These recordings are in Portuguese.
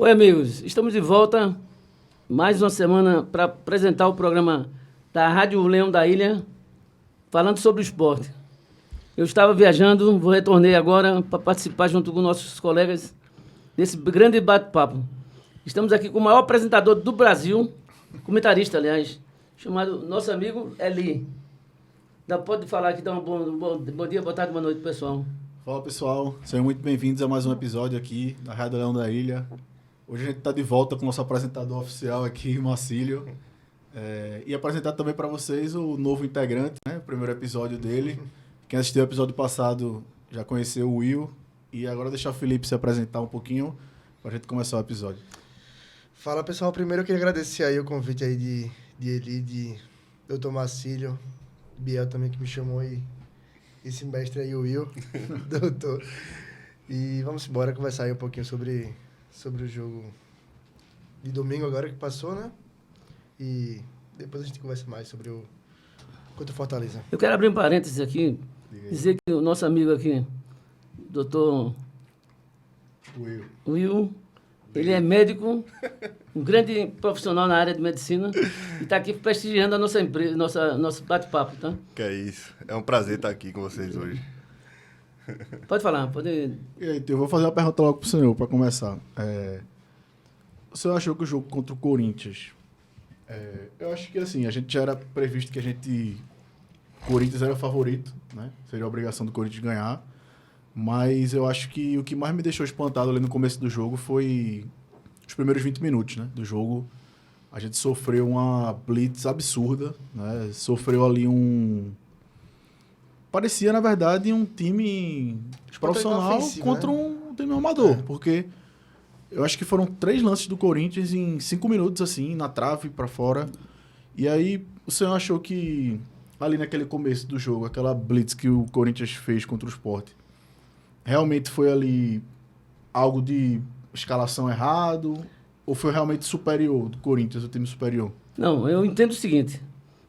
Oi, amigos. Estamos de volta mais uma semana para apresentar o programa da Rádio Leão da Ilha, falando sobre o esporte. Eu estava viajando, retornei agora para participar junto com nossos colegas desse grande bate-papo. Estamos aqui com o maior apresentador do Brasil, comentarista, aliás, chamado nosso amigo Eli. Pode falar aqui, dar um bom dia, boa tarde, boa noite, pessoal. Fala, pessoal. Sejam muito bem-vindos a mais um episódio aqui da Rádio Leão da Ilha. Hoje a gente está de volta com o nosso apresentador oficial aqui, Marcílio. E apresentar também para vocês o novo integrante, né? O primeiro episódio dele. Quem assistiu o episódio passado já conheceu o Will. E agora deixar o Felipe se apresentar um pouquinho para a gente começar o episódio. Fala, pessoal. Primeiro eu queria agradecer aí o convite aí de Eli, de Dr. Marcílio, Biel também que me chamou e esse mestre aí, o Will, doutor. E vamos embora conversar aí um pouquinho sobre o jogo de domingo agora que passou, né? E depois a gente conversa mais sobre o contra o Fortaleza. Eu quero abrir um parênteses aqui, dizer que o nosso amigo aqui, doutor Will, ele é médico, um grande profissional na área de medicina e está aqui prestigiando a nossa empresa, nosso bate-papo, tá? Que é isso. É um prazer estar aqui com vocês hoje. Pode falar, pode... E aí, eu vou fazer uma pergunta logo para o senhor, para começar. O senhor achou que o jogo contra o Corinthians... eu acho que assim, a gente já era previsto que o Corinthians era favorito, né? Seria a obrigação do Corinthians ganhar. Mas eu acho que o que mais me deixou espantado ali no começo do jogo foi os primeiros 20 minutos, né, do jogo. A gente sofreu uma blitz absurda, né? Sofreu ali parecia, na verdade, um time profissional contra um time amador. Porque eu acho que foram 3 lances do Corinthians em 5 minutos, assim, na trave para fora. E aí, o senhor achou que ali naquele começo do jogo, aquela blitz que o Corinthians fez contra o Sport, realmente foi ali algo de escalação errado? Ou foi realmente superior do Corinthians, o time superior? Não, eu entendo o seguinte.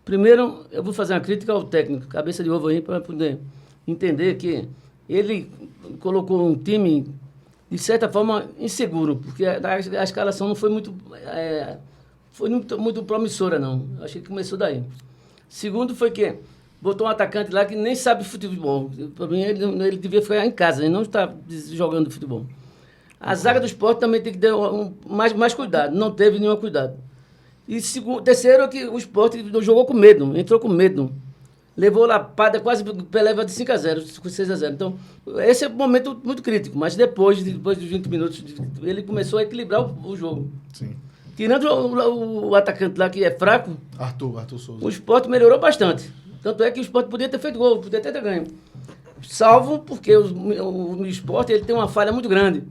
Primeiro, eu vou fazer uma crítica ao técnico, cabeça de ovo aí, para poder entender que ele colocou um time, de certa forma, inseguro, porque a escalação não foi muito promissora, não. Eu achei que começou daí. Segundo, foi que botou um atacante lá que nem sabe futebol. Para mim, ele devia ficar em casa, ele não está jogando futebol. A zaga do Sport também tem que ter mais cuidado. Não teve nenhum cuidado. E terceiro é que o Sport jogou com medo, entrou com medo. Levou lapada, quase leva de 5-0, 6-0. Então, esse é um momento muito crítico. Mas depois dos 20 minutos, ele começou a equilibrar o jogo. Sim. Tirando o atacante lá que é fraco, Arthur Souza. O Sport melhorou bastante. Tanto é que o Sport podia ter feito gol, podia ter ganho. Salvo porque o Sport ele tem uma falha muito grande,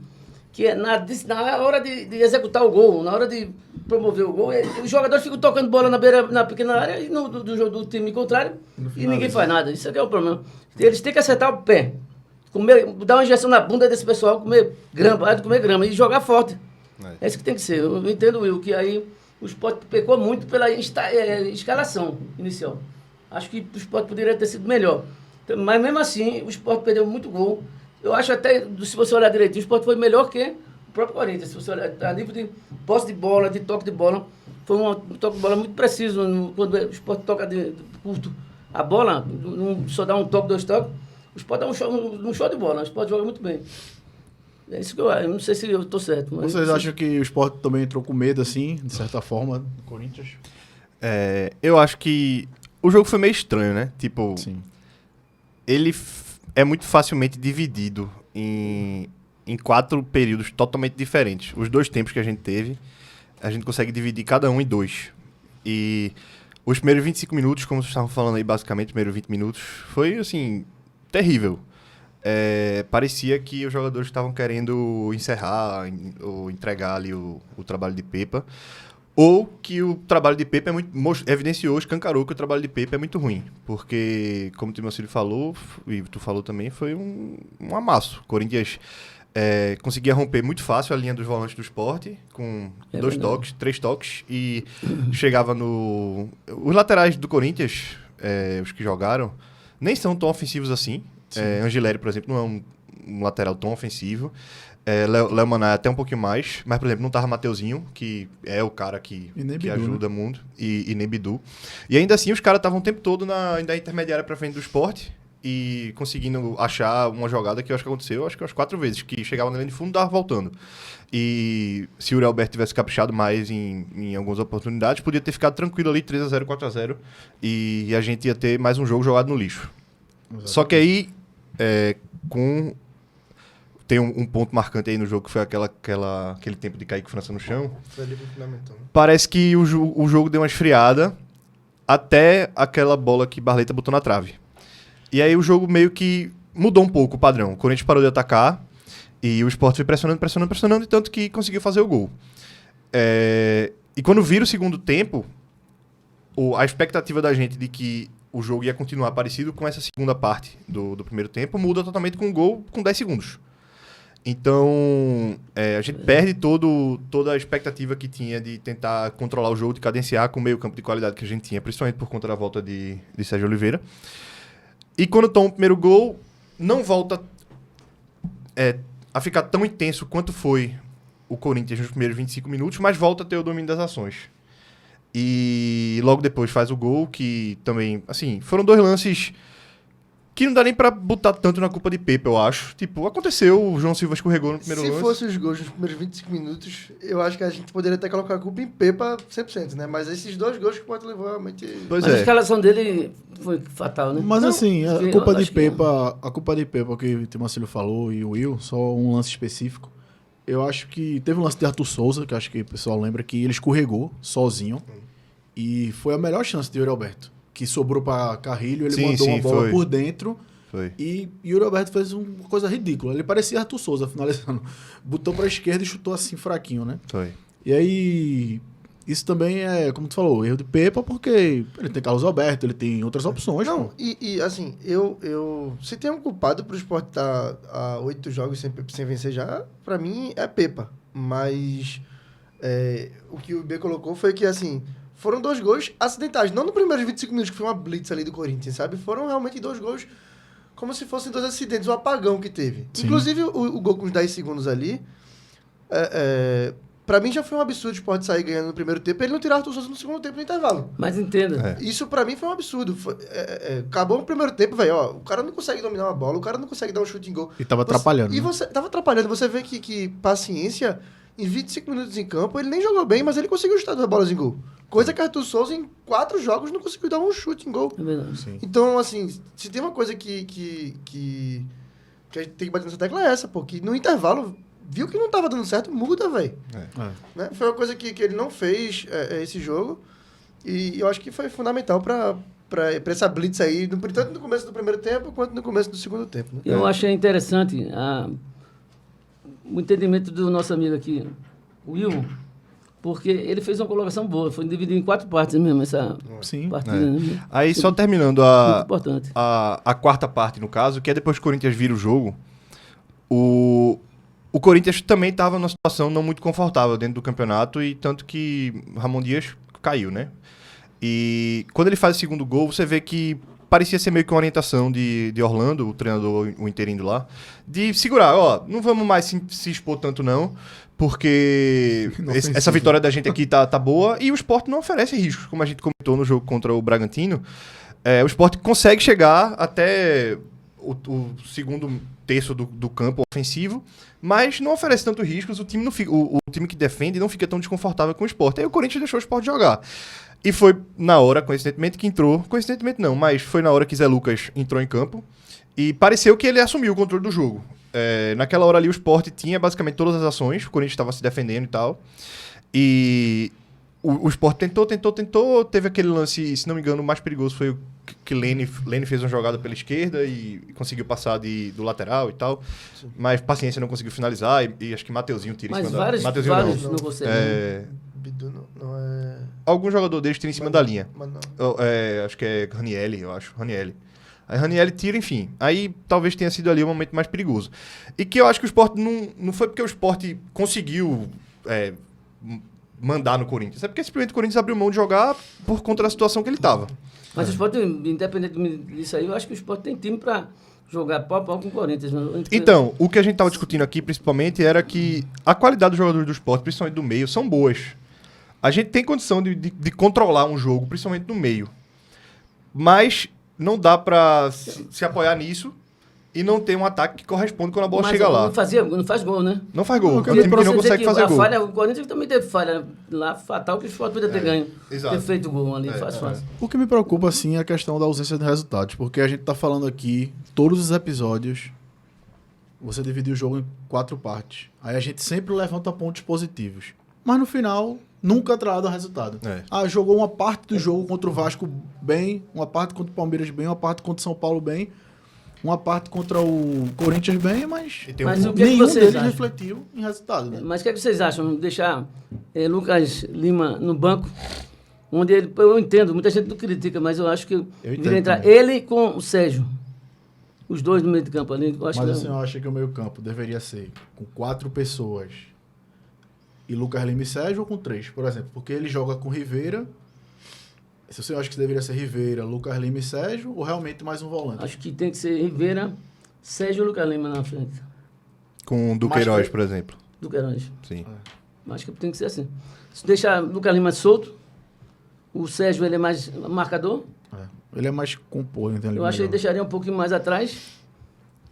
que é na hora de executar o gol, na hora de promover o gol, os jogadores ficam tocando bola na pequena área e do time contrário e ninguém faz nada. Isso aqui é o problema. Eles têm que acertar o pé, dar uma injeção na bunda desse pessoal, comer grama e jogar forte. É isso que tem que ser. Eu entendo, Will, que aí o Sport pecou muito pela escalação inicial. Acho que o Sport poderia ter sido melhor. Mas mesmo assim, o Sport perdeu muito gol. Eu acho até, se você olhar direitinho, o Sport foi melhor que o próprio Corinthians. Se você olhar a nível de posse de bola, de toque de bola, foi um toque de bola muito preciso. Quando o Sport toca de curto a bola, só dá um toque, 2 toques, o Sport dá um show de bola. O Sport joga muito bem. É isso que eu acho. Eu não sei se eu estou certo. Mas vocês acham que o Sport também entrou com medo, assim, de certa forma, do Corinthians? Eu acho que o jogo foi meio estranho, né? Tipo, sim, ele é muito facilmente dividido em 4 períodos totalmente diferentes. Os 2 tempos que a gente teve, a gente consegue dividir cada um em 2. E os primeiros 25 minutos, como vocês estavam falando aí, basicamente, os primeiros 20 minutos, foi, assim, terrível. Parecia que os jogadores estavam querendo encerrar ou entregar ali o trabalho de Pepa. Ou que o trabalho de Pepa escancarou que o trabalho de Pepa é muito ruim. Porque, como o Timocílio falou, e tu falou também, foi um amasso. O Corinthians conseguia romper muito fácil a linha dos volantes do Sport, com 2 toques, 3 toques, e chegava no... Os laterais do Corinthians, os que jogaram, nem são tão ofensivos assim. Angileri, por exemplo, não é um lateral tão ofensivo. Léo Maná até um pouquinho mais, mas, por exemplo, não tava Mateuzinho, que é o cara que Bidu, ajuda muito, e nem Bidu. E ainda assim, os caras estavam o tempo todo na intermediária pra frente do Sport e conseguindo achar uma jogada que eu acho que aconteceu, acho que umas 4 vezes, que chegava na linha de fundo e dava voltando. E se o Uriel Alberto tivesse caprichado mais em algumas oportunidades, podia ter ficado tranquilo ali, 3-0, 4-0, e a gente ia ter mais um jogo jogado no lixo. Exatamente. Só que aí, tem um ponto marcante aí no jogo, que foi aquele tempo de cair com França no chão. Foi ali pro fundamental. Né? Parece que o jogo deu uma esfriada até aquela bola que Barleta botou na trave. E aí o jogo meio que mudou um pouco o padrão. O Corinthians parou de atacar e o Sport foi pressionando, e tanto que conseguiu fazer o gol. E quando vira o segundo tempo, a expectativa da gente de que o jogo ia continuar parecido com essa segunda parte do primeiro tempo muda totalmente com um gol com 10 segundos. Então, a gente perde toda a expectativa que tinha de tentar controlar o jogo, de cadenciar com o meio campo de qualidade que a gente tinha, principalmente por conta da volta de Sérgio Oliveira. E quando toma o primeiro gol, não volta a ficar tão intenso quanto foi o Corinthians nos primeiros 25 minutos, mas volta a ter o domínio das ações. E logo depois faz o gol, que também, assim, foram 2 lances que não dá nem pra botar tanto na culpa de Pepe, eu acho. Tipo, aconteceu, o João Silva escorregou no primeiro lance. Se fosse os gols nos primeiros 25 minutos, eu acho que a gente poderia até colocar a culpa em Pepa 100%, né? Mas esses 2 gols que o Sport levou realmente... Pois Mas a escalação dele foi fatal, né? Mas Não, assim, acho a que- culpa eu de acho que- Pepa, que o Marcelo falou, e o Will, só um lance específico. Eu acho que teve um lance de Arthur Souza, que acho que o pessoal lembra, que ele escorregou sozinho. E foi a melhor chance de Yuri Alberto. Que sobrou pra Carrilho, ele mandou uma bola foi. por dentro. Foi. E Yuri Alberto fez uma coisa ridícula. Ele parecia Arthur Souza finalizando. Botou pra esquerda e chutou assim fraquinho, né? Foi. E aí, isso também é, como tu falou, erro de Pepa, porque ele tem Carlos Alberto, ele tem outras opções. Não, pô. e assim, eu... Se tem um culpado pro Sport estar há 8 jogos sem vencer já, pra mim é Pepa. Mas o que o B colocou foi que, assim, foram 2 gols acidentais. Não no primeiros 25 minutos, que foi uma blitz ali do Corinthians, sabe? Foram realmente 2 gols como se fossem 2 acidentes, um apagão que teve. Sim. Inclusive, o gol com os 10 segundos ali, pra mim já foi um absurdo o Sport sair ganhando no primeiro tempo e ele não tirar o Arthur Souza no segundo tempo no intervalo. Mas entenda, Isso pra mim foi um absurdo. Acabou no primeiro tempo, velho, ó, o cara não consegue dominar uma bola, o cara não consegue dar um chute em gol. E tava atrapalhando. E né? você tava atrapalhando. Você vê que paciência, em 25 minutos em campo, ele nem jogou bem, mas ele conseguiu chutar 2 bolas em gol. Coisa que Arthur Souza, em 4 jogos, não conseguiu dar um chute em gol. é verdade. Sim. Então, assim, se tem uma coisa que a gente tem que bater nessa tecla é essa, pô, que no intervalo, viu que não tava dando certo, muda, velho. É. Né? Foi uma coisa que ele não fez esse jogo, e eu acho que foi fundamental pra essa blitz aí, tanto no começo do primeiro tempo, quanto no começo do segundo tempo. Né? Eu achei interessante o entendimento do nosso amigo aqui, o Will, porque ele fez uma colocação boa, foi dividido em 4 partes mesmo, essa Sim. partida. Né? Aí, só terminando Muito importante. a quarta parte, no caso, que é depois que o Corinthians vira o jogo, o Corinthians também estava numa situação não muito confortável dentro do campeonato, e tanto que Ramon Dias caiu, né? E quando ele faz o segundo gol, você vê que parecia ser meio que uma orientação de Orlando, o treinador, o interino lá, de segurar, ó, não vamos mais se expor tanto não, porque Inofensivo. essa vitória da gente aqui tá boa, e o Sport não oferece riscos, como a gente comentou no jogo contra o Bragantino. O Sport consegue chegar até o segundo terço do campo ofensivo, mas não oferece tanto riscos, o time, não fica, o time que defende não fica tão desconfortável com o Sport. Aí o Corinthians deixou o Sport jogar. E foi na hora, coincidentemente, que entrou. Coincidentemente não, mas foi na hora que Zé Lucas entrou em campo. E pareceu que ele assumiu o controle do jogo. Naquela hora ali o Sport tinha basicamente todas as ações. O Corinthians estava se defendendo e tal. E o Sport tentou. Teve aquele lance, se não me engano, o mais perigoso foi o que Lene fez uma jogada pela esquerda e conseguiu passar do lateral e tal. Sim. Mas paciência, não conseguiu finalizar. E acho que Mateuzinho tira em Mas cima da... vários Mateuzinho não conseguem. Bidu não é... Algum jogador deles tira em cima da linha. Mas não. Acho que é Ranielli, eu acho. Ranielli. Aí Ranielli tira, enfim. Aí talvez tenha sido ali o momento mais perigoso. E que eu acho que o Sport não foi porque o Sport conseguiu mandar no Corinthians. É porque simplesmente o Corinthians abriu mão de jogar por conta da situação que ele estava. Mas o Sport, independente disso aí, eu acho que o Sport tem time para jogar pau a pau com o Corinthians. Então, o que a gente tava discutindo aqui, principalmente, era que a qualidade dos jogadores do Sport, principalmente do meio, são boas. A gente tem condição de controlar um jogo, principalmente no meio. Mas não dá pra se apoiar nisso e não ter um ataque que corresponde quando a bola chega lá. Não faz gol, né? Não faz gol. Não, É um time que não consegue fazer gol. O Corinthians também teve falha lá, fatal, que o Sport podia ter ganho. Exato. Ter feito gol ali, fácil. O que me preocupa, assim, é a questão da ausência de resultados. Porque a gente tá falando aqui, todos os episódios, você dividiu o jogo em 4 partes. Aí a gente sempre levanta pontos positivos. Mas no final, nunca traz resultado. Jogou uma parte do jogo contra o Vasco bem, uma parte contra o Palmeiras bem, uma parte contra o São Paulo bem, uma parte contra o Corinthians bem, mas o que é que nenhum vocês deles acham? refletiu em resultado. Né? Mas o que é que vocês acham? Deixar Lucas Lima no banco, onde ele... Eu entendo, muita gente não critica, mas eu acho que deveria entrar também. ele com o Sérgio. Os dois no meio de campo ali. Eu acho Mas que assim, eu acho que o meio campo deveria ser com 4 pessoas e Lucas Lima e Sérgio, ou com 3, por exemplo. Porque ele joga com Rivera. Se você acha que deveria ser Rivera, Lucas Lima e Sérgio, ou realmente mais um volante? Acho que tem que ser Rivera, Sérgio e Lucas Lima na frente. Com o Duqueiroz, por exemplo. Do Queiroz. Sim. Acho que tem que ser assim. Se deixar Lucas Lima solto, o Sérgio ele é mais marcador. Ele é mais compor, entendeu? Eu acho que ele deixaria um pouquinho mais atrás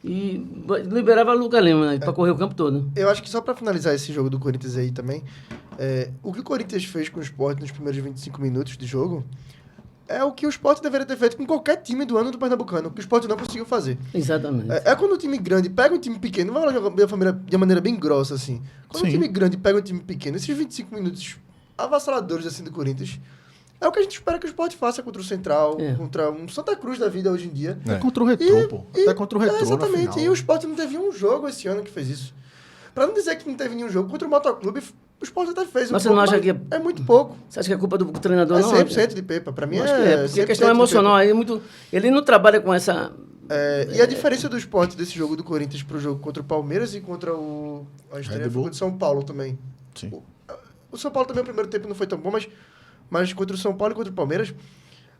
e liberava o Lucas Lima, né, para correr o campo todo. Eu acho que só pra finalizar esse jogo do Corinthians aí também, o que o Corinthians fez com o Sport nos primeiros 25 minutos de jogo é o que o Sport deveria ter feito com qualquer time do ano do Pernambucano, que o Sport não conseguiu fazer. Exatamente. É quando um time grande pega um time pequeno, vamos jogar de uma maneira bem grossa, assim. Quando um Sim. time grande pega um time pequeno, esses 25 minutos avassaladores, assim, do Corinthians, é o que a gente espera que o Sport faça contra o Central, contra um Santa Cruz da vida hoje em dia. Até contra o Retrô, pô. Até contra o Retrô, Exatamente. na final. E o Sport não teve um jogo esse ano que fez isso. Pra não dizer que não teve nenhum jogo, contra o Motoclube, o Sport até fez. Mas você não acha que é muito pouco. Você acha que é culpa do treinador, É não? 100% de Pepa. Pra mim Eu acho que é, porque a 100% questão de emocional Pepa. aí é muito... Ele não trabalha com essa... E a diferença do Sport desse jogo do Corinthians pro jogo contra o Palmeiras e contra a estreia Red Bull. foi contra o São Paulo também. Sim. O São Paulo também, o primeiro tempo não foi tão bom, mas contra o São Paulo e contra o Palmeiras,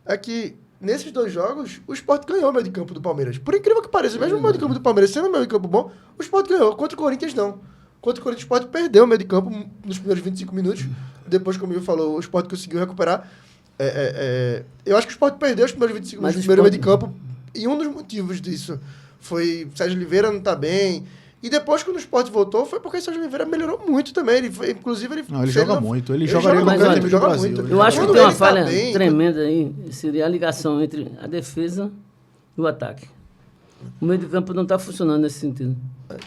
é que nesses 2 jogos, o Sport ganhou o meio de campo do Palmeiras. Por incrível que pareça, mesmo o meio de campo do Palmeiras sendo um meio de campo bom, o Sport ganhou. Contra o Corinthians, não. Contra o Corinthians, o Sport perdeu o meio de campo nos primeiros 25 minutos. Depois, como o Will falou, o Sport conseguiu recuperar. Eu acho que o Sport perdeu os primeiros 25 minutos do primeiro meio de campo. E um dos motivos disso foi o Sérgio Oliveira não tá bem. E depois, quando o Sport voltou, foi porque o Sérgio Oliveira melhorou muito também. Inclusive, ele... Não, ele se joga não- muito. Ele ele jogaria joga qualquer muito, time ele joga do Brasil. muito. Ele Eu acho que Quando tem uma ele tá falha bem, tremenda aí, seria a ligação entre a defesa e o ataque. O meio de campo não está funcionando nesse sentido.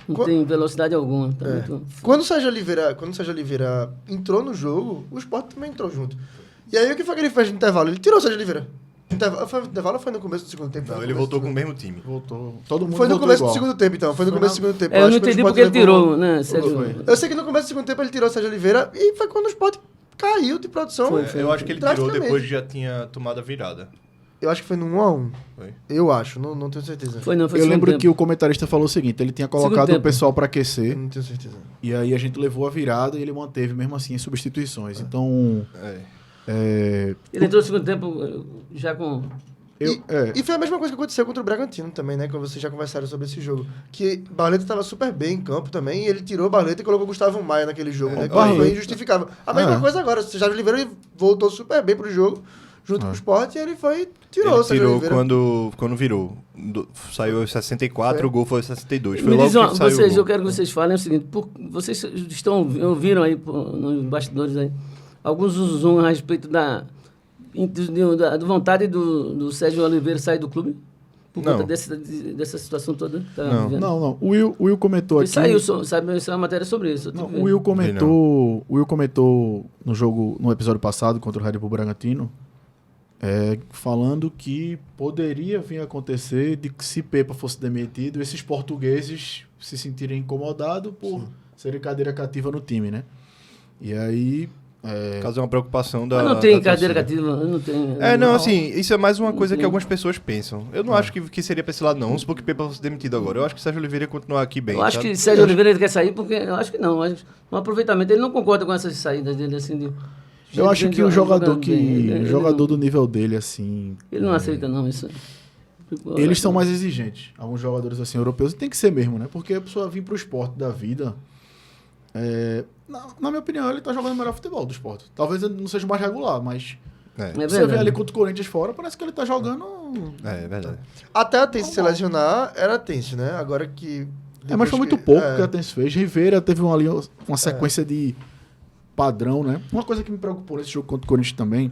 Não Qu- tem velocidade alguma. Tá muito... Quando o Sérgio Oliveira entrou no jogo, o Sport também entrou junto. E aí, o que foi que ele fez no intervalo? Ele tirou o Sérgio Oliveira. Foi no intervalo ou foi no começo do segundo tempo? Não, ele voltou com o mesmo time. Voltou. Todo mundo Foi no voltou começo igual. do segundo tempo, então. Foi no começo do segundo tempo. eu não acho que o entendi Sport porque ele levou- tirou, né, Sérgio? Foi. Eu sei que no começo do segundo tempo ele tirou o Sérgio Oliveira e foi quando o Sport caiu de produção. Eu acho que ele tirou drasticamente. depois que já tinha tomado a virada. Eu acho que foi no 1x1. Foi. Eu acho, não tenho certeza. Foi não, foi Eu segundo lembro tempo. que o comentarista falou o seguinte, ele tinha colocado tempo. o pessoal para aquecer, Eu não tenho certeza. e aí a gente levou a virada e ele manteve mesmo assim as substituições. Então, Ele entrou no segundo tempo já com... E foi a mesma coisa que aconteceu contra o Bragantino também, né? Quando vocês já conversaram sobre esse jogo. Que Barleta estava super bem em campo também, e ele tirou o Barleta e colocou o Gustavo Maia naquele jogo, né? Que Barleta. foi injustificável. A mesma coisa agora, o Sérgio Oliveira ele voltou super bem pro jogo, junto com o Sport, e ele tirou o Ele Sérgio tirou Oliveira. quando virou. Saiu aos 64, Foi. o gol foi aos 62. Foi Me logo diz uma, que saiu o vocês, gol. eu quero que vocês falem o seguinte, vocês ouviram aí nos bastidores aí, alguns zoom a respeito da vontade do Sérgio Oliveira sair do clube? Por Não. conta dessa situação toda? que tá Não. vivendo? não. O Will comentou Ele aqui... saiu, sabe, essa é uma matéria sobre isso. eu Não, tive o vendo. Will comentou no jogo, no episódio passado contra o Red Bull Bragantino, falando que poderia vir a acontecer de que se Pepa fosse demitido, esses portugueses se sentirem incomodados por serem cadeira cativa no time, né? E aí... Caso é uma preocupação da. Mas não tem da cadeira torcida. cativa, não tem. Não, assim, isso é mais uma coisa que tem. algumas pessoas pensam. Eu não acho que seria pra esse lado, não. Vamos supor que Pepa fosse demitido agora. Eu acho que o Sérgio Oliveira ia continuar aqui bem. Eu acho sabe? que Sérgio Oliveira ele quer sair porque eu acho que não. No aproveitamento ele não concorda com essas saídas dele assim de. Eu acho que o jogador jogando bem, ele jogador do nível dele, assim... Ele não aceita não isso. Eles são mais exigentes, alguns jogadores assim europeus, e tem que ser mesmo, né? Porque a pessoa vir pro esporte da vida, na minha opinião, ele tá jogando o melhor futebol do esporte. Talvez ele não seja o mais regular, mas É, você vê ali contra o Corinthians fora, parece que ele tá jogando... é verdade. Até a Tense se lesionar, era Tense, né? Agora que... mas foi muito pouco que a Tense fez. Rivera teve uma sequência de padrão, né? Uma coisa que me preocupou nesse jogo contra o Corinthians também,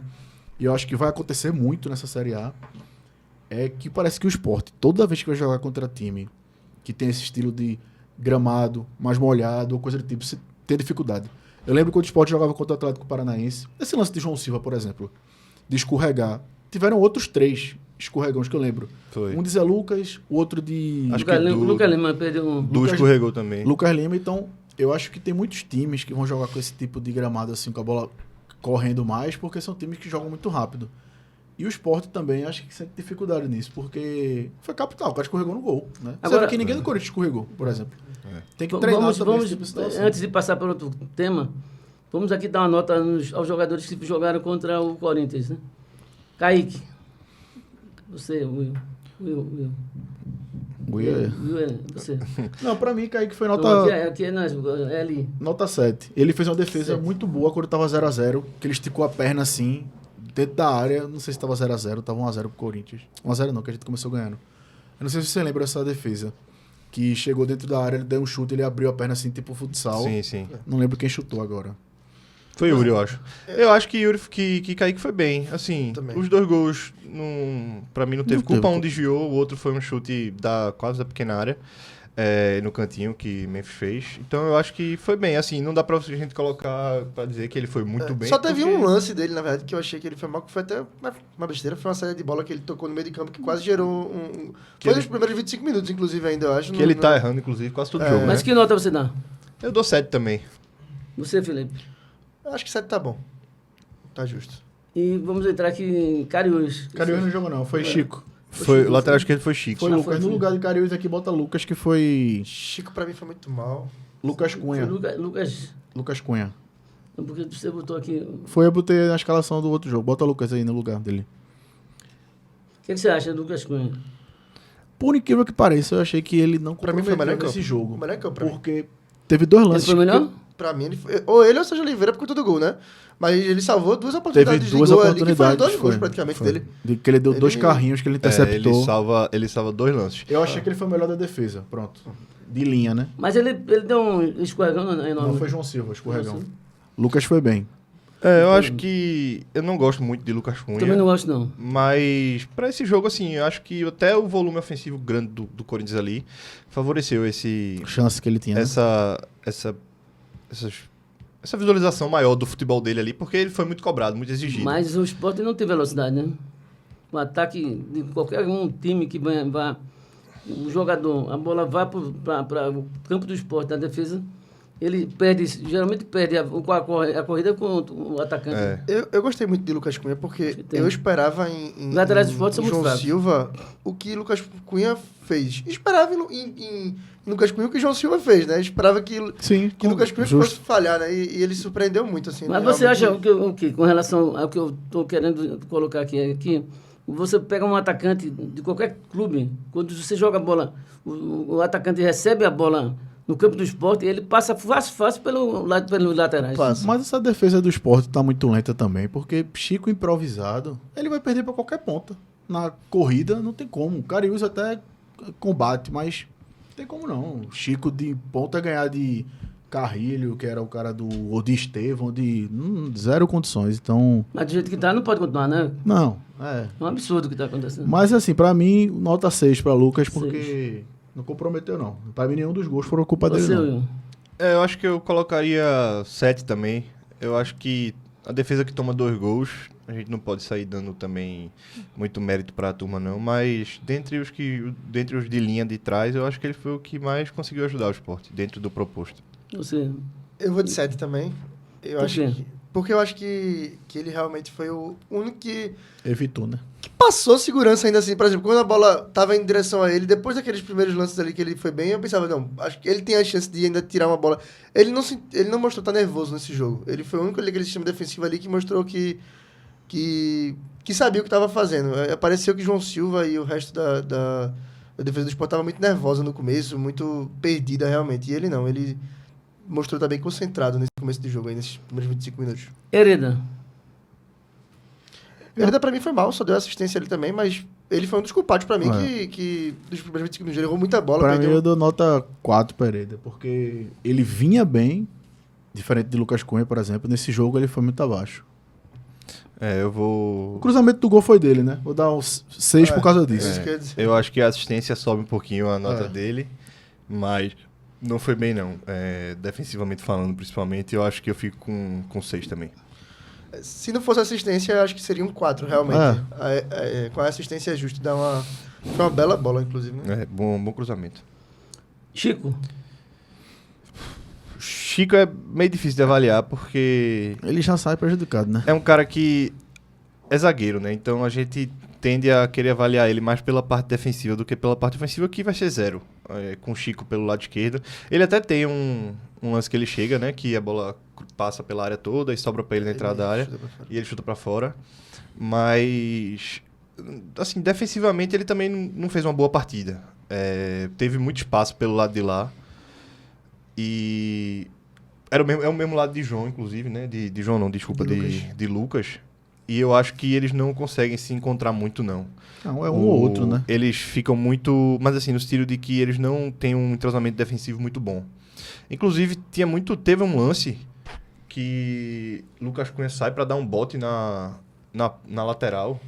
e eu acho que vai acontecer muito nessa Série A, é que parece que o Sport, toda vez que vai jogar contra time que tem esse estilo de gramado, mais molhado, ou coisa do tipo, você tem dificuldade. Eu lembro quando o Sport jogava contra o Atlético Paranaense, esse lance de João Silva, por exemplo, de escorregar, tiveram outros 3 escorregões que eu lembro. Foi. Um de Zé Lucas, o outro de Acho que Lucas Lima perdeu um... Du escorregou também. Lucas Lima. Então, eu acho que tem muitos times que vão jogar com esse tipo de gramado, assim, com a bola correndo mais, porque são times que jogam muito rápido. E o Sport também, acho que sente dificuldade nisso, porque foi capital, o cara escorregou no gol, né? Você Agora, vê que ninguém do Corinthians escorregou, por exemplo. Tem que treinar também esse tipo de situação. Antes de passar para outro tema, vamos aqui dar uma nota aos jogadores que jogaram contra o Corinthians, né? Kaique. Você, Will. Você. Não, pra mim, Kaique foi nota... Aqui é ali. Nota 7. Ele fez uma defesa 7. muito boa quando tava 0x0, que ele esticou a perna assim, dentro da área. Não sei se tava 0x0, tava 1x0 pro Corinthians. 1x0 não, que a gente começou ganhando. Eu não sei se você lembra dessa defesa. Que chegou dentro da área, ele deu um chute, ele abriu a perna assim, tipo futsal. Sim, sim. Não lembro quem chutou agora. Foi Yuri, eu acho. Eu acho que Yuri, que Kaique foi bem. Assim, Também. os 2 gols, pra mim, não teve Não culpa. teve. Um desviou, o outro foi um chute quase da pequena área, no cantinho que Memphis fez. Então, eu acho que foi bem. Assim, não dá pra gente colocar pra dizer que ele foi muito bem. Só teve porque- um lance dele, na verdade, que eu achei que ele foi mal, que foi até uma besteira. Foi uma saída de bola que ele tocou no meio de campo, que quase gerou foi nos primeiros 25 minutos, inclusive, ainda, eu acho. Que ele tá errando, inclusive, quase todo jogo, né? Mas que nota você dá? Eu dou 7 também. Você, Felipe. Eu acho que 7 tá bom. Tá justo. E vamos entrar aqui em Cariús. Cariús não jogou não, foi Chico. O lateral esquerdo foi Chico. Foi Ah, Lucas. foi No sim. lugar de Cariús aqui, bota Lucas, que foi Chico, pra mim, foi muito mal. Lucas Cunha. Lucas, Lucas Cunha. porque você botou aqui... Foi, eu botei na escalação do outro jogo. Bota Lucas aí no lugar dele. O que você acha do Lucas Cunha? Por incrível que pareça, eu achei que ele não Pra mim, foi o melhor comprometeu nesse campo. jogo. O melhor campo pra mim. Porque teve 2 Ele lances. foi melhor? Pra mim, ele foi... Ou ele ou seja Oliveira, por conta do gol, né? Mas ele salvou 2 oportunidades Teve de 2 gol ali, que oportunidades. foram 2 gols praticamente foi. dele. Que ele deu 2 Ele- carrinhos que ele interceptou. Ele salva 2 lances. Eu achei que ele foi o melhor da defesa. Pronto. De linha, né? Mas ele deu um escorregão enorme. Não foi João Silva, escorregão. João Silva. Lucas foi bem. Eu acho que... Eu não gosto muito de Lucas Cunha. Também não gosto, não. Mas pra esse jogo, assim, eu acho que até o volume ofensivo grande do Corinthians ali favoreceu Chance que ele tinha. Né? essa visualização maior do futebol dele ali, porque ele foi muito cobrado, muito exigido. Mas o Sport não tem velocidade, né? O ataque de qualquer time que vá o jogador, a bola vai para o campo do Sport, na defesa, ele geralmente perde a corrida com o atacante. Eu gostei muito de Lucas Cunha, porque Que tem. eu esperava em Laterais de esporte são muito João fracos. Silva o que Lucas Cunha fez. Esperava em Lucas Cunha o que João Silva fez, né? Esperava que Sim, Lucas Cunha justo. fosse falhar, né? E ele surpreendeu muito, assim. Mas você realmente. acha o que, com relação ao que eu estou querendo colocar aqui, é que você pega um atacante de qualquer clube, quando você joga a bola, o atacante recebe a bola no campo do Sport e ele passa fácil pelos laterais. Passa. Mas essa defesa do esporte tá muito lenta também, porque Chico improvisado, ele vai perder para qualquer ponta. Na corrida não tem como. O Cariús até combate, mas não tem como não. Chico de ponta ganhar de Carrilho, que era o cara ou de Estevão, de zero condições. Então, Mas do jeito que tá, não pode continuar, né? não, É um absurdo o que está acontecendo. Mas assim, pra mim, nota 6 pra Lucas, porque não comprometeu não. Pra mim, nenhum dos gols foram culpa dele Você, não. Will? Eu acho que eu colocaria 7 também. Eu acho que a defesa que toma 2 gols, a gente não pode sair dando também muito mérito pra turma não, mas dentre os de linha de trás, eu acho que ele foi o que mais conseguiu ajudar o Sport, dentro do proposto. Você. Eu vou de 7 também. Eu Por acho quê? porque eu acho que ele realmente foi o único que Evitou, né? passou segurança ainda assim. Por exemplo, quando a bola tava em direção a ele, depois daqueles primeiros lances ali que ele foi bem, eu pensava, não, acho que ele tem a chance de ainda tirar uma bola. Ele não mostrou estar nervoso nesse jogo. Ele foi o único ali, aquele sistema defensivo ali que mostrou que que sabia o que estava fazendo. Pareceu que João Silva e o resto da defesa do Sport estava muito nervosa no começo, muito perdida realmente. E ele não, ele mostrou estar bem concentrado nesse começo de jogo, aí, nesses primeiros 25 minutos. Hereda. Hereda pra mim foi mal, só deu assistência ali também, mas ele foi um dos culpados pra mim que dos primeiros 25 minutos ele errou muita bola. Pra mim eu dou nota 4 pra Hereda, porque ele vinha bem, diferente de Lucas Cunha, por exemplo, nesse jogo ele foi muito abaixo. Eu vou... O cruzamento do gol foi dele, né? Vou dar uns 6 por causa disso. isso que eu ia dizer. Eu acho que a assistência sobe um pouquinho a nota dele, mas não foi bem não. Defensivamente falando, principalmente, eu acho que eu fico com 6 também. Se não fosse assistência, eu acho que seria um 4, realmente. Com a assistência justa, foi uma bela bola, inclusive. Né? Bom cruzamento. Chico. Chico é meio difícil de avaliar, porque Ele já sai prejudicado, né? é um cara que é zagueiro, né? Então a gente tende a querer avaliar ele mais pela parte defensiva do que pela parte ofensiva, que vai ser 0. Com o Chico pelo lado esquerdo. Ele até tem um lance que ele chega, né? Que a bola passa pela área toda e sobra pra ele na entrada da área. E ele chuta pra fora. Mas, assim, defensivamente ele também não fez uma boa partida. Teve muito espaço pelo lado de lá. E é o mesmo lado de João, inclusive, né? De João não, desculpa, de Lucas. E eu acho que eles não conseguem se encontrar muito, não. Não, é um ou outro, né? Eles ficam muito... Mas assim, no sentido de que eles não têm um entrosamento defensivo muito bom. Inclusive, teve um lance que Lucas Cunha sai para dar um bote na lateral.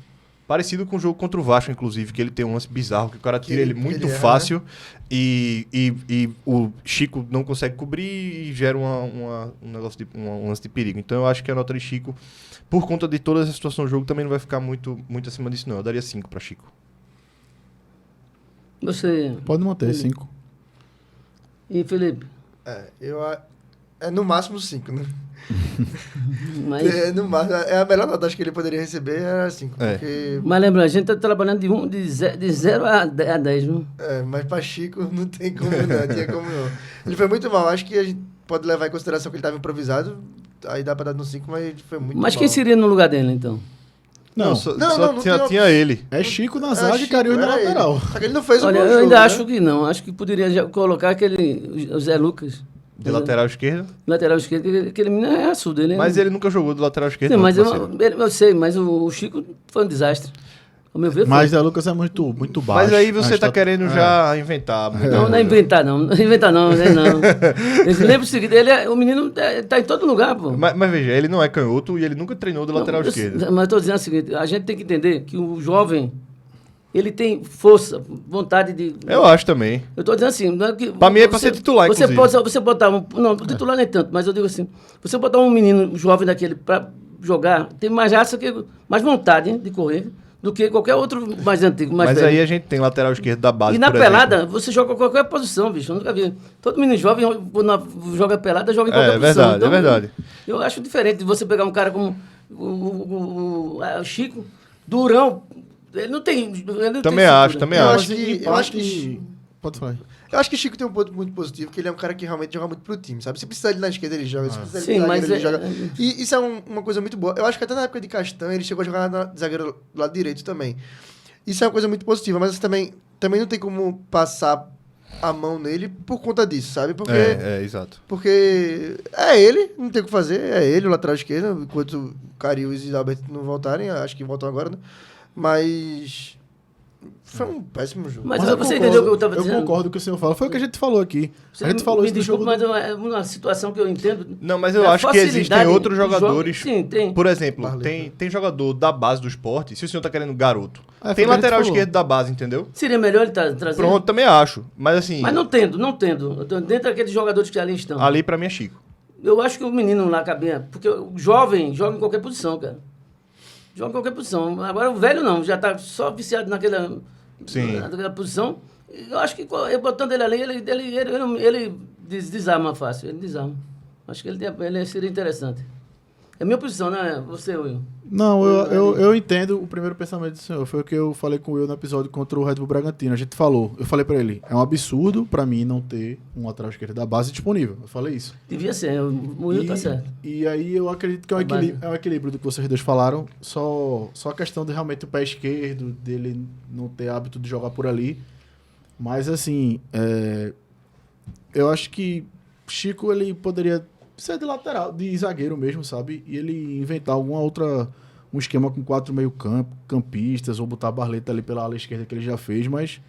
Parecido com o jogo contra o Vasco, inclusive, que ele tem um lance bizarro, que o cara tira ele muito fácil, né? e o Chico não consegue cobrir e gera um lance de perigo. Então eu acho que a nota de Chico, por conta de toda essa situação do jogo, também não vai ficar muito acima disso, não. Eu daria 5 para Chico. Você... Pode manter, 5. E Felipe? No máximo 5, né? Mas... No máximo, a melhor nota acho que ele poderia receber era 5. Mas lembra, a gente tá trabalhando de 0 a 10, viu? Mas pra Chico não tem como não, tinha como não. Ele foi muito mal, acho que a gente pode levar em consideração que ele estava improvisado, aí dá pra dar no 5, mas ele foi muito mal. Mas quem seria no lugar dele, então? Não, só não tinha ele. é Chico na zaga e Cariús na ele. lateral. Só que ele não fez um Olha, bom eu jogo, ainda né? acho que não. Acho que poderia já colocar o Zé Lucas. De lateral esquerdo. Lateral esquerdo, aquele menino é raçudo. Mas ele nunca jogou do lateral esquerdo. Sim, não, mas parceiro. eu sei, mas o Chico foi um desastre. Ao meu ver, foi. Mas o Lucas é muito baixo. Mas aí você tá querendo já inventar. Não é inventar, não. Não é inventar, não. Lembra o seguinte, o menino tá em todo lugar, pô. Mas veja, ele não é canhoto e ele nunca treinou do lateral esquerdo. Mas eu tô dizendo o seguinte, a gente tem que entender que o jovem, ele tem força, vontade de... Eu acho também. Eu tô dizendo assim... Não é que Pra mim é pra ser titular, inclusive. Você botar não, titular nem tanto, mas eu digo assim, você botar um menino jovem daquele pra jogar, tem mais raça, mais vontade de correr, do que qualquer outro mais antigo, mais Mas velho. aí a gente tem lateral esquerdo da base, E na por pelada, exemplo. você joga qualquer posição, bicho. Eu nunca vi. Todo menino jovem, quando joga pelada, joga em qualquer posição. Verdade, é verdade. Eu acho diferente de você pegar um cara como o Chico, durão. Ele não tem. Também acho. Eu acho que Pode falar. Eu acho que Chico tem um ponto muito positivo, que ele é um cara que realmente joga muito pro time, sabe? Se precisar dele na esquerda, ele joga. Se precisar Sim, dele na mas zagueira, ele joga. E isso é uma coisa muito boa. Eu acho que até na época de Castanha, ele chegou a jogar na zagueira do lado direito também. Isso é uma coisa muito positiva, mas também não tem como passar a mão nele por conta disso, sabe? Porque, exato. Porque é ele, não tem o que fazer, é ele, o lateral esquerdo, enquanto Cariús e Alberto não voltarem, acho que voltam agora, né? Mas foi um péssimo jogo. Mas você entendeu o que eu estava dizendo? Eu concordo com o que o senhor fala. Foi o que a gente falou aqui. Você a gente falou me isso no desculpa, jogo. mas é uma situação que eu entendo. Não, mas eu Da acho que existem facilidade outros do jogo. jogadores. Sim, tem. Por exemplo, Barleta. tem jogador da base do esporte, se o senhor tá querendo garoto. Foi Tem o que a gente lateral falou. esquerdo da base, entendeu? Seria melhor ele trazer. Pronto, também acho. Mas assim, Mas não tendo. Eu tô dentro daqueles jogadores que ali estão. ali pra mim é Chico. Eu acho que o menino lá cabia. Porque o jovem joga em qualquer posição, cara. Joga em qualquer posição. Agora o velho não, já tá só viciado naquela posição. Eu acho que eu botando ele ali, ele desarma fácil. Ele desarma. Acho que ele seria interessante. É a minha posição, né? Você, Will. Não, eu entendo o primeiro pensamento do senhor. Foi o que eu falei com o Will no episódio contra o Red Bull Bragantino. A gente falou, eu falei pra ele, é um absurdo pra mim não ter um lateral esquerdo da base disponível. Eu falei isso. Devia ser, o Will tá certo. E aí eu acredito que é um equilíbrio do que vocês dois falaram. Só a questão de realmente o pé esquerdo, dele não ter hábito de jogar por ali. Mas assim, eu acho que Chico ele poderia ser de lateral, de zagueiro mesmo, sabe? E ele inventar um esquema com 4 campistas, ou botar a Barleta ali pela ala esquerda que ele já fez, mas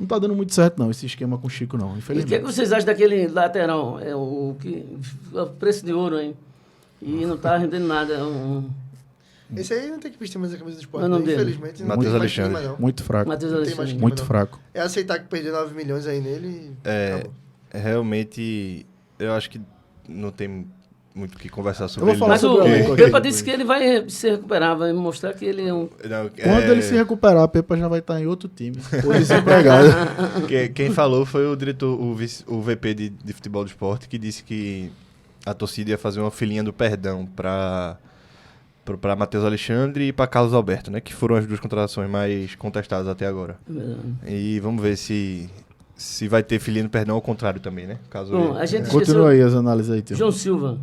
não tá dando muito certo não, esse esquema com o Chico não, E o infelizmente. que vocês acham daquele lateral? É o preço de ouro, hein? E não tá rendendo nada. Esse aí não tem que vestir mais a camisa do Sport, Mas não né? dele. Infelizmente. Não Matheus tem mais Alexandre. clima, não. Muito fraco, Matheus Não tem mais Alexandre. clima, muito não. fraco. É aceitar que perder 9 milhões aí nele e acabou. Realmente, eu acho que não tem muito o que conversar sobre vou ele. falar Mas sobre o elenco Pepa aqui. disse que ele vai se recuperar, vai mostrar que ele é um... Não, Quando ele se recuperar, a Pepa já vai estar em outro time, ou desempregado. Quem falou foi o diretor, o VP de futebol do esporte, que disse que a torcida ia fazer uma filinha do perdão para Matheus Alexandre e para Carlos Alberto, né? Que foram as duas contratações mais contestadas até agora. E vamos ver se vai ter filinha do perdão ao contrário também, né? Caso Bom, a gente Continua esqueceu aí as análises aí, tio. João Silva.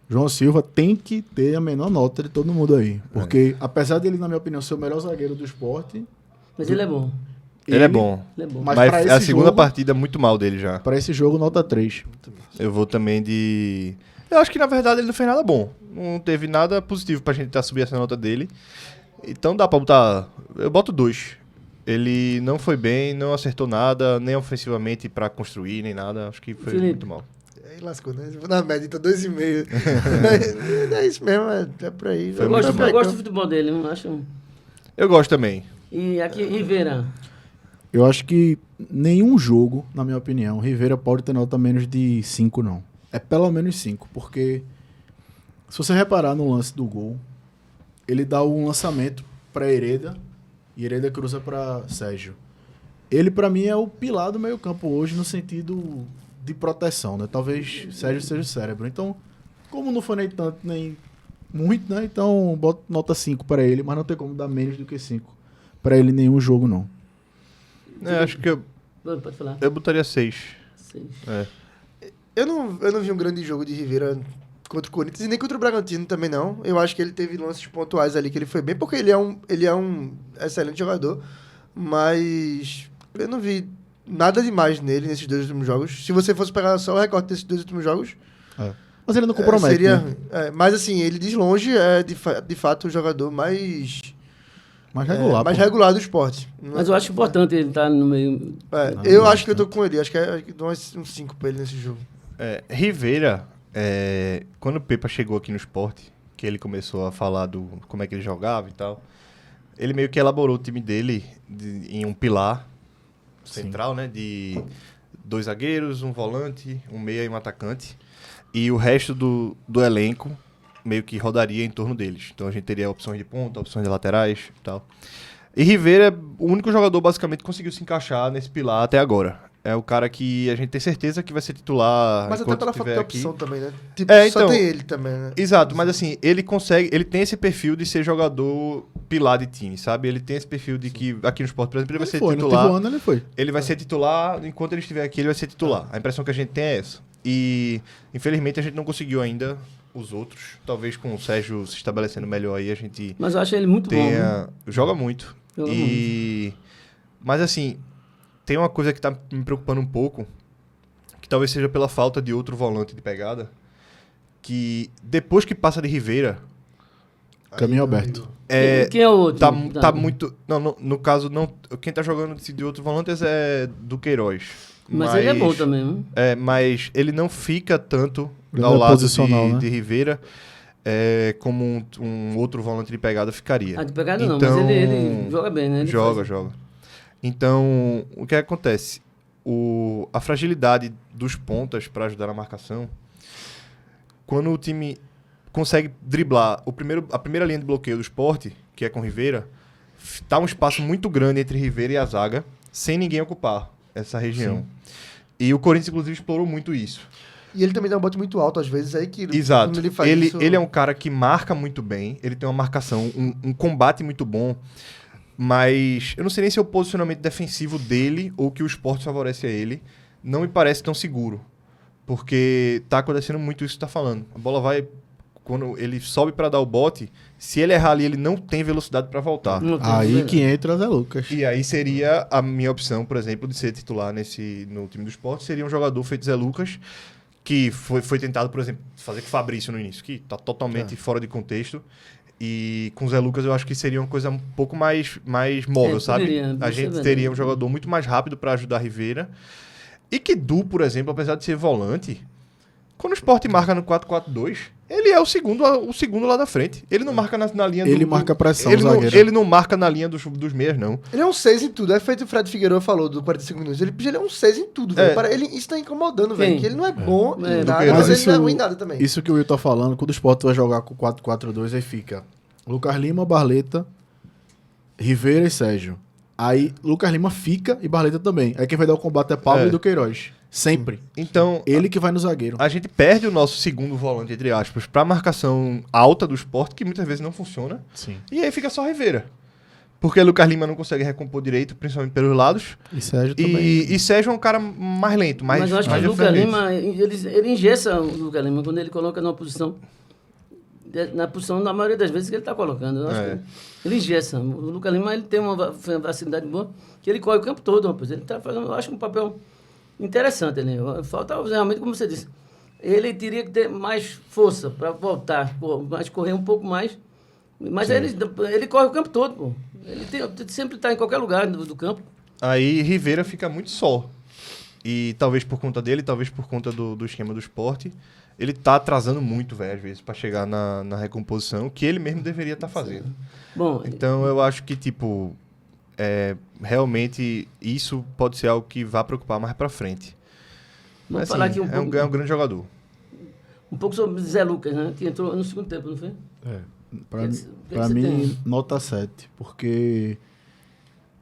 João Silva tem que ter a menor nota de todo mundo aí. Porque, apesar dele, na minha opinião, ser o melhor zagueiro do esporte... Mas ele é bom. Ele é bom. Ele é bom. Mas Mas pra a esse segunda jogo- partida é muito mal dele já. Para esse jogo, nota 3. Eu vou também de... Eu acho que, na verdade, ele não fez nada bom. Não teve nada positivo pra gente subir essa nota dele. Então dá pra botar... Eu boto 2. Ele não foi bem, não acertou nada, nem ofensivamente pra construir, nem nada. Acho que foi Felipe. muito mal. Aí lascou, né? Na média tá 2,5. É isso mesmo, é por aí. Foi Eu muito gosto, mal. eu gosto do futebol dele, eu acho. Eu gosto também. E aqui, Rivera. Eu acho que nenhum jogo, na minha opinião, Rivera pode ter nota menos de 5, não. É pelo menos 5, porque se você reparar no lance do gol, ele dá um lançamento para Hereda e Hereda cruza para Sérgio. Ele, para mim, é o pilar do meio-campo hoje no sentido de proteção, né? Talvez Sérgio seja o cérebro. Então, como não foi nem tanto, nem muito, né? Então, boto nota 5 para ele, mas não tem como dar menos do que 5 para ele em nenhum jogo, não. Acho que Pode falar. eu botaria 6. Sei. Eu não vi um grande jogo de Rivera contra o Corinthians e nem contra o Bragantino também, não. Eu acho que ele teve lances pontuais ali que ele foi bem, porque ele é um excelente jogador, mas eu não vi nada demais nele nesses 2 últimos jogos. Se você fosse pegar só o recorte desses 2 últimos jogos... Mas ele não compromete, seria, né? mas assim, ele de longe é de fato o jogador mais Mais regular do esporte. Mas eu acho importante ele estar no meio. Eu acho que eu tô com ele. Acho que dou um 5 pra ele nesse jogo. Rivera, quando o Pepa chegou aqui no esporte, que ele começou a falar do como é que ele jogava e tal, ele meio que elaborou o time dele em um pilar central, né? De 2 zagueiros, um volante, um meia e um atacante. E o resto do elenco meio que rodaria em torno deles. Então a gente teria opções de ponta, opções de laterais e tal. E Rivera é o único jogador basicamente que conseguiu se encaixar nesse pilar até agora. É o cara que a gente tem certeza que vai ser titular Mas até enquanto pela falta estiver de opção aqui. também, né? Tipo, só Então, tem ele também, né? Exato, mas assim, ele tem esse perfil de ser jogador pilar de time, sabe? Ele tem esse perfil de que aqui no Sport, por exemplo, ele vai ser No titular. último ano ele foi. Ele vai ser titular, enquanto ele estiver aqui, ele vai ser titular. A impressão que a gente tem é essa. E, infelizmente, a gente não conseguiu ainda os outros. Talvez com o Sérgio se estabelecendo melhor aí, a gente Mas eu acho ele muito bom. Né? Joga muito. Joga Mas, assim, tem uma coisa que tá me preocupando um pouco, que talvez seja pela falta de outro volante de pegada, que depois que passa de Rivera... Caminho Aí, meu aberto. amigo. Quem é o outro? Tá muito... Não, no caso, não. Quem tá jogando de outro volantes é do Queiroz. Mas ele é bom também, né? Mas ele não fica tanto Ele ao é lado posicional, né? de Rivera como um outro volante de pegada ficaria. Ah, de pegada não, Então, mas ele joga bem, né? Ele joga. faz- Então, o que acontece? A fragilidade dos pontas para ajudar na marcação, quando o time consegue driblar a primeira linha de bloqueio do Sport, que é com Rivera, tá um espaço muito grande entre Rivera e a zaga, sem ninguém ocupar essa região. Sim. E o Corinthians, inclusive, explorou muito isso. E ele também dá um bote muito alto, às vezes, aí que Exato. quando ele faz Ele, isso... ele é um cara que marca muito bem, ele tem uma marcação, um combate muito bom, mas eu não sei nem se é o posicionamento defensivo dele ou que o Sport favorece a ele, não me parece tão seguro, porque tá acontecendo muito isso que tá falando. A bola vai, quando ele sobe para dar o bote, se ele errar ali, ele não tem velocidade para voltar. Não tem Aí dúvida. que entra o Zé Lucas. E aí seria a minha opção, por exemplo, de ser titular no time do Sport, seria um jogador feito Zé Lucas, que foi tentado, por exemplo, fazer com o Fabrício no início, que tá totalmente fora de contexto. E com o Zé Lucas eu acho que seria uma coisa um pouco mais móvel, sabe? poderia, A isso gente é verdade. teria um jogador muito mais rápido para ajudar a Rivera. E que Du, por exemplo, apesar de ser volante, quando o Sport marca no 4-4-2, ele é o segundo lá da frente. Ele não marca na linha Ele marca pressão, ele não, zagueiro. ele não marca na linha dos meias, não. Ele é um 6 em tudo. É feito o Fred Figueiredo falou do 45 minutos. Ele é um 6 em tudo, velho. Isso tá incomodando, velho. Quem? Que ele não é bom em É, nada, Queiroz. mas ele não é ruim em nada também. Isso que o Will tá falando, quando o Sport vai jogar com 4-4-2, aí fica Lucas Lima, Barleta, Rivera e Sérgio. Aí Lucas Lima fica e Barleta também. Aí quem vai dar o combate é Pablo e Duqueiroz. Sempre. Então, Ele que vai no zagueiro. a gente perde o nosso segundo volante, entre aspas, pra marcação alta do Sport, que muitas vezes não funciona. Sim. E aí fica só Rivera. Porque Lucas Lima não consegue recompor direito, principalmente pelos lados. E Sérgio também. E Sérgio é um cara mais lento, mais Mas eu acho que mais o Lucas diferente. Lima, ele engessa o Lucas Lima quando ele coloca numa posição. Na posição, na maioria das vezes, que ele está colocando. Eu acho que ele engessa. O Lucas Lima ele tem uma facilidade boa, que ele corre o campo todo, rapaz. Ele está fazendo, eu acho, um papel interessante ali. Falta realmente, como você disse, ele teria que ter mais força para voltar, mas correr um pouco mais. Mas ele corre o campo todo, pô. Ele sempre está em qualquer lugar do campo. Aí Rivera fica muito só. E talvez por conta dele, talvez por conta do esquema do Sport, ele tá atrasando muito, velho, às vezes, pra chegar na recomposição, que ele mesmo deveria estar fazendo. Bom, Então eu acho que, tipo, realmente isso pode ser algo que vá preocupar mais pra frente. vamos Mas, falar assim, aqui é um grande jogador. um pouco sobre Zé Lucas, né? Que entrou no segundo tempo, não foi? Pra, que pra você mim, tem? nota 7. Porque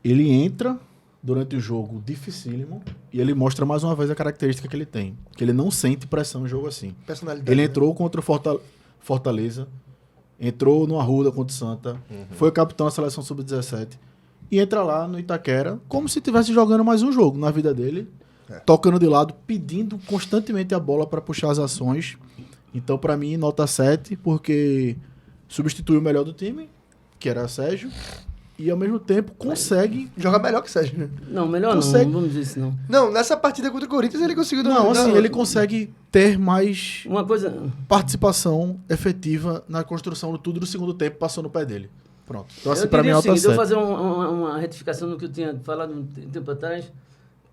ele entra durante o jogo dificílimo e ele mostra mais uma vez a característica que ele tem. Que ele não sente pressão em jogo assim. Personalidade. Ele né? entrou contra o Fortaleza, entrou no Arruda contra o Santa, foi capitão da seleção sub-17 e entra lá no Itaquera como se estivesse jogando mais um jogo na vida dele, tocando de lado, pedindo constantemente a bola para puxar as ações. Então, para mim, nota 7, porque substitui o melhor do time, que era Sérgio, e ao mesmo tempo consegue... Joga melhor que o Sérgio, né? Não, melhor Consegue. não, vamos dizer isso não. Não, nessa partida contra o Corinthians ele conseguiu... Não, assim, ele consegue ter mais Uma coisa... participação efetiva na construção do tudo do segundo tempo, passou no pé dele. Pronto. Então, assim, eu pra mim, diria o nota seguinte, eu 7. vou fazer uma retificação no que eu tinha falado um tempo atrás,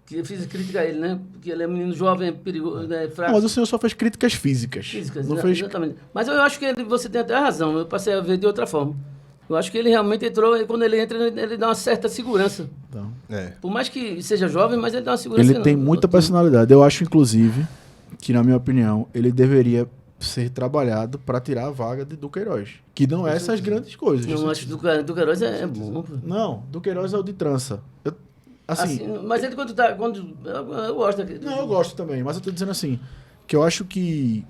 que eu fiz crítica a ele, né? Porque ele é um menino jovem, perigoso, fraco. Não, mas o senhor só fez críticas físicas. Físicas, não fez... exatamente. Mas eu acho que você tem até razão, eu passei a ver de outra forma. Eu acho que ele realmente entrou, e quando ele entra, ele dá uma certa segurança. Então, Por mais que seja jovem, mas ele dá uma segurança. ele tem muita personalidade. Eu acho, inclusive, que, na minha opinião, ele deveria ser trabalhado para tirar a vaga de Duqueiroz. Que não é essas grandes coisas. Não, acho que do Queiroz é bom. Pô. Não, Duqueiroz é o de trança. Assim, Mas ele quando tá... eu gosto daquele... não, eu gosto também, mas eu tô dizendo assim, que eu acho que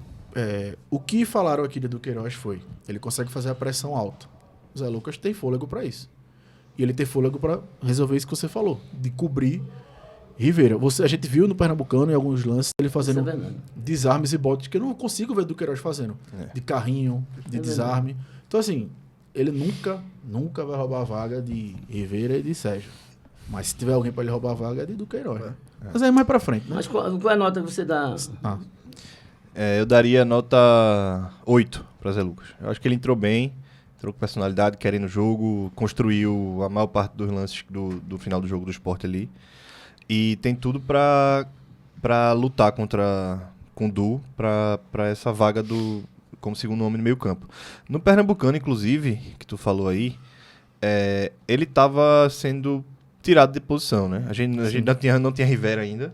o que falaram aqui de Duqueiroz foi, ele consegue fazer a pressão alta. O Zé Lucas tem fôlego para isso. E ele tem fôlego para resolver isso que você falou, de cobrir Rivera. A gente viu no Pernambucano, em alguns lances, ele fazendo Isso é verdade. desarmes e botes que eu não consigo ver Duqueiroz fazendo. De carrinho, de desarme. Então, assim, ele nunca vai roubar a vaga de Rivera e de Sérgio. Mas se tiver alguém para ele roubar a vaga, é de Duqueiroz. Né? Mas aí mais para frente, né? Mas qual é a nota que você dá? Ah, Eu daria nota 8 para Zé Lucas. Eu acho que ele entrou bem, entrou com personalidade, querendo o jogo, construiu a maior parte dos lances do final do jogo do Sport ali. E tem tudo para lutar com o Du para essa vaga como segundo homem no meio campo. No Pernambucano, inclusive, que tu falou aí, ele estava sendo tirado de posição, né? A gente não tinha Rivera ainda.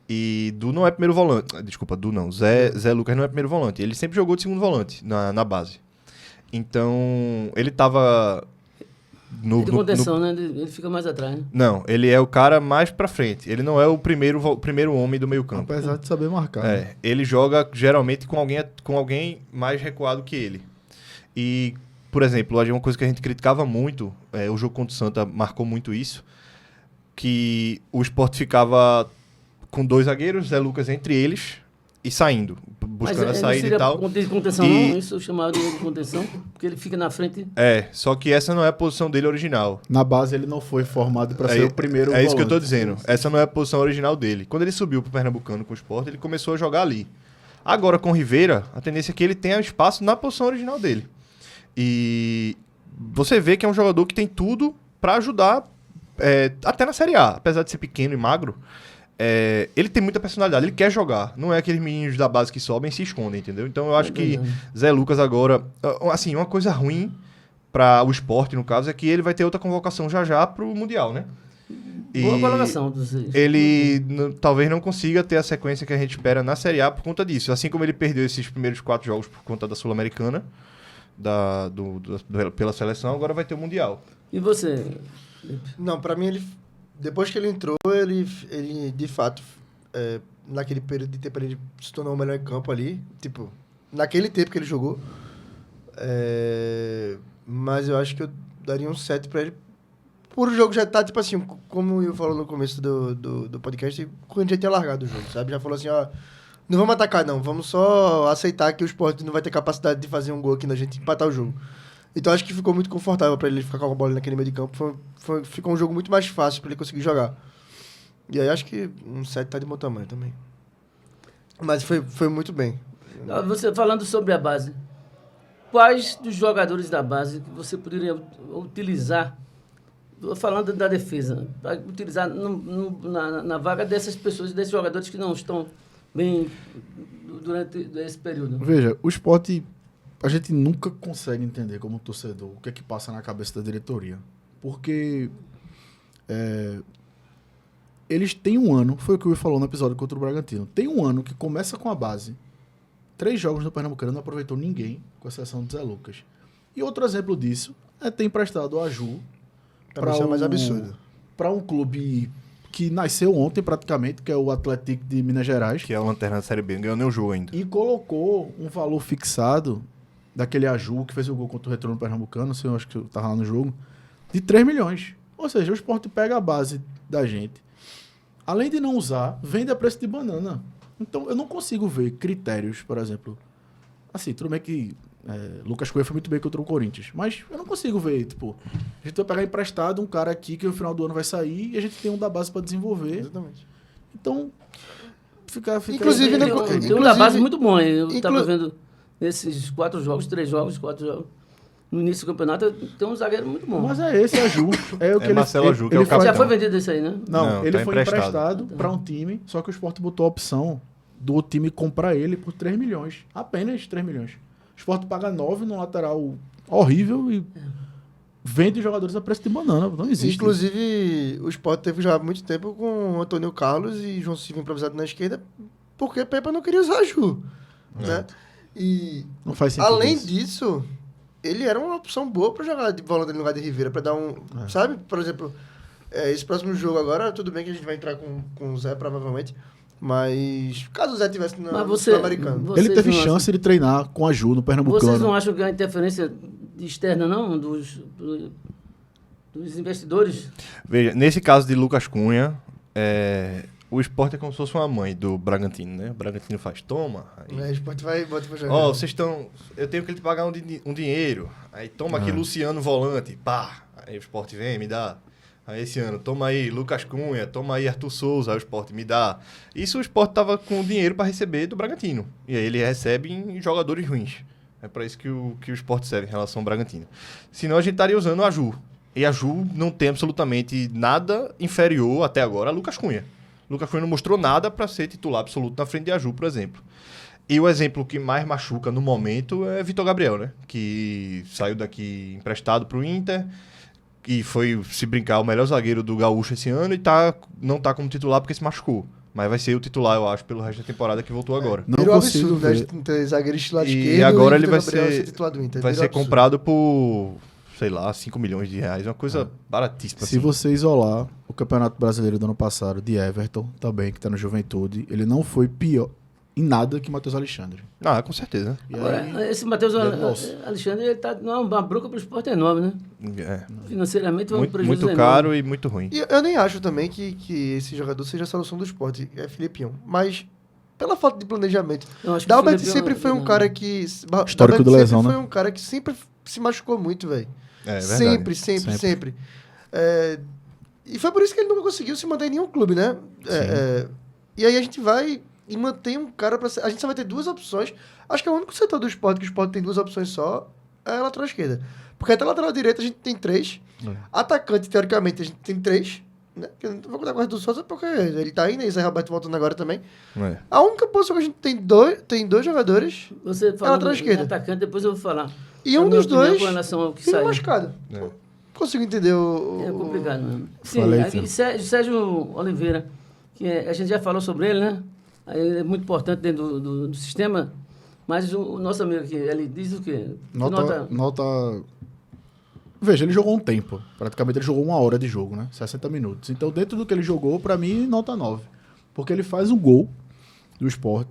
E Du não é primeiro volante. Desculpa, Du não. Zé Lucas não é primeiro volante. Ele sempre jogou de segundo volante na base. Então, ele estava De contenção, né? Ele fica mais atrás, né? Não, ele é o cara mais pra frente. Ele não é o primeiro homem do meio campo. Apesar de saber marcar. Né? Ele joga geralmente com alguém mais recuado que ele. E, por exemplo, uma coisa que a gente criticava muito, o jogo contra o Santa marcou muito isso, que o Sport ficava com 2 zagueiros, Zé Lucas entre eles, e saindo, buscando a saída e tal. De contenção, não? Isso eu chamava de contenção, porque ele fica na frente. Só que essa não é a posição dele original. Na base ele não foi formado para ser o primeiro É isso que eu tô volante. dizendo. Essa não é a posição original dele. Quando ele subiu pro Pernambucano com o Sport, ele começou a jogar ali. Agora, com o Rivera, a tendência é que ele tenha espaço na posição original dele. E você vê que é um jogador que tem tudo para ajudar, até na Série A. Apesar de ser pequeno e magro, ele tem muita personalidade, ele quer jogar. Não é aqueles meninos da base que sobem e se escondem, entendeu? Então eu acho que Zé Lucas agora... Assim, uma coisa ruim para o Sport, no caso, é que ele vai ter outra convocação já pro Mundial, né? Boa colocação. Ele talvez não consiga ter a sequência que a gente espera na Série A por conta disso. Assim como ele perdeu esses primeiros 4 jogos por conta da Sul-Americana, pela seleção, agora vai ter o Mundial. E você? Não, pra mim, depois que ele entrou, ele de fato, naquele período de tempo, ele se tornou o melhor em campo ali. Tipo, naquele tempo que ele jogou. Mas eu acho que eu daria um 7 pra ele. Por o jogo já tá, tipo assim, como eu falou no começo do podcast, quando já tinha largado o jogo, sabe? Já falou assim, ó, não vamos atacar não, vamos só aceitar que o Sport não vai ter capacidade de fazer um gol aqui na gente empatar o jogo. Então acho que ficou muito confortável pra ele ficar com a bola naquele meio de campo, ficou um jogo muito mais fácil pra ele conseguir jogar. E aí acho que um 7 tá de bom tamanho também. Mas foi muito bem. Você falando sobre a base, quais dos jogadores da base que você poderia utilizar, falando da defesa, para utilizar na vaga dessas pessoas, desses jogadores que não estão bem durante esse período? Veja, o Sport, a gente nunca consegue entender como torcedor o que é que passa na cabeça da diretoria. Porque eles têm um ano, foi o que o Will falou no episódio contra o Bragantino, tem um ano que começa com a base, 3 jogos no Pernambucano, não aproveitou ninguém, com exceção do Zé Lucas. E outro exemplo disso é ter emprestado o Aju para é mais absurdo. Para um clube que nasceu ontem praticamente, que é o Atlético de Minas Gerais. Que é o lanterna da Série B, não ganhou nem o jogo ainda. E colocou um valor fixado daquele Aju que fez o gol contra o Retorno Pernambucano, eu acho que eu estava lá no jogo, de 3 milhões. Ou seja, o Sport pega a base da gente, além de não usar, vende a preço de banana. Então, eu não consigo ver critérios, por exemplo. Assim, tudo bem que Lucas Coelho foi muito bem contra o Corinthians, mas eu não consigo ver, tipo, a gente vai pegar emprestado um cara aqui que no final do ano vai sair e a gente tem um da base para desenvolver. Exatamente. Então, fica Inclusive, tem um da base muito bom. Eu estava vendo esses 4 jogos, 3 jogos, 4 jogos. No início do campeonato, tem um zagueiro muito bom. Mas é esse, Aju. É o que Marcelo Aju, que é o Já foi vendido esse aí, né? Não, ele tá foi emprestado para um time, só que o Sport botou a opção do time comprar ele por 3 milhões. Apenas 3 milhões. O Sport paga 9 no lateral horrível e vende jogadores a preço de banana. Não existe. Inclusive, o Sport teve já há muito tempo com o Antônio Carlos e João Silva improvisado na esquerda, porque Pepa não queria usar Ju. Né? E, não faz sentido. além disso, ele era uma opção boa para jogar de volante no lugar de Rivera, para dar um... Sabe? Por exemplo, esse próximo jogo agora, tudo bem que a gente vai entrar com o Zé, provavelmente, mas caso o Zé tivesse no Sul-Americano... Ele teve chance de treinar com a Ju no Pernambucano. Vocês não acham que a interferência externa, não, dos investidores? Veja, nesse caso de Lucas Cunha, o Sport é como se fosse uma mãe do Bragantino, né? O Bragantino faz, toma. Aí, o Sport vai bota pra jogar. Ó, vocês estão... Eu tenho que lhe pagar um dinheiro. Aí toma aqui Luciano Volante, pá. Aí o Sport vem, me dá. Aí esse ano, toma aí Lucas Cunha, toma aí Arthur Souza, aí o Sport me dá. Isso o Sport tava com dinheiro para receber do Bragantino. E aí ele recebe em jogadores ruins. É para isso que o Sport serve em relação ao Bragantino. Senão a gente estaria usando a Ju. E a Ju não tem absolutamente nada inferior até agora a Lucas Cunha. Lucas Cunha não mostrou nada para ser titular absoluto na frente de Aju, por exemplo. E o exemplo que mais machuca no momento é Vitor Gabriel, né? Que saiu daqui emprestado para o Inter e foi, se brincar, o melhor zagueiro do Gaúcho esse ano e não tá como titular porque se machucou. Mas vai ser o titular, eu acho, pelo resto da temporada que voltou agora. Não virou consigo absurdo, ver. Né? Ter zagueiro de lado esquerdo e agora ele Vitor vai Gabriel ser titular do Inter. vai Virou ser absurdo. comprado por sei lá, 5 milhões de reais. Uma coisa baratíssima. Se assim. você isolar o Campeonato Brasileiro do ano passado de Everton, também, que tá no Juventude, ele não foi pior em nada que Matheus Alexandre. Ah, com certeza. E Agora, aí, esse Matheus ele é nosso. Alexandre, ele tá numa bronca pro esporte enorme, né? É. Financeiramente foi um Muito, prejuízo muito enorme. caro e muito ruim. E eu nem acho também que esse jogador seja a solução do esporte, é Filipinho. Mas, pela falta de planejamento. Eu acho que Dalbert o Felipe sempre é foi um cara que. Histórico Dalbert de lesão, sempre né? foi um cara que sempre se machucou muito, velho. É verdade. Sempre. É, e foi por isso que ele nunca conseguiu se manter em nenhum clube, né? E aí a gente vai e mantém um cara pra ser. A gente só vai ter duas opções. Acho que é o único setor do esporte que o esporte tem duas opções só, é a lateral esquerda. Porque até a lateral direita a gente tem 3. Atacante, teoricamente, a gente tem 3. Né? Que eu não vou contar com o do Souza porque ele tá aí, né? E Zé Roberto voltando agora também. É. A única posição que a gente tem dois jogadores Você falou lateral do esquerda. atacante, depois eu vou falar. e A um minha dos opinião dois com relação ao que fica saiu. machucado. É. Consigo entender É complicado mesmo. Sim, Falei, aí Fio. Sérgio Oliveira, a gente já falou sobre ele, né? Aí ele é muito importante dentro do sistema, mas o nosso amigo aqui, ele diz o quê? Que Nota. Veja, ele jogou um tempo. Praticamente ele jogou 1 hora de jogo, né? 60 minutos. Então, dentro do que ele jogou, pra mim, nota 9. Porque ele faz um gol do Sport.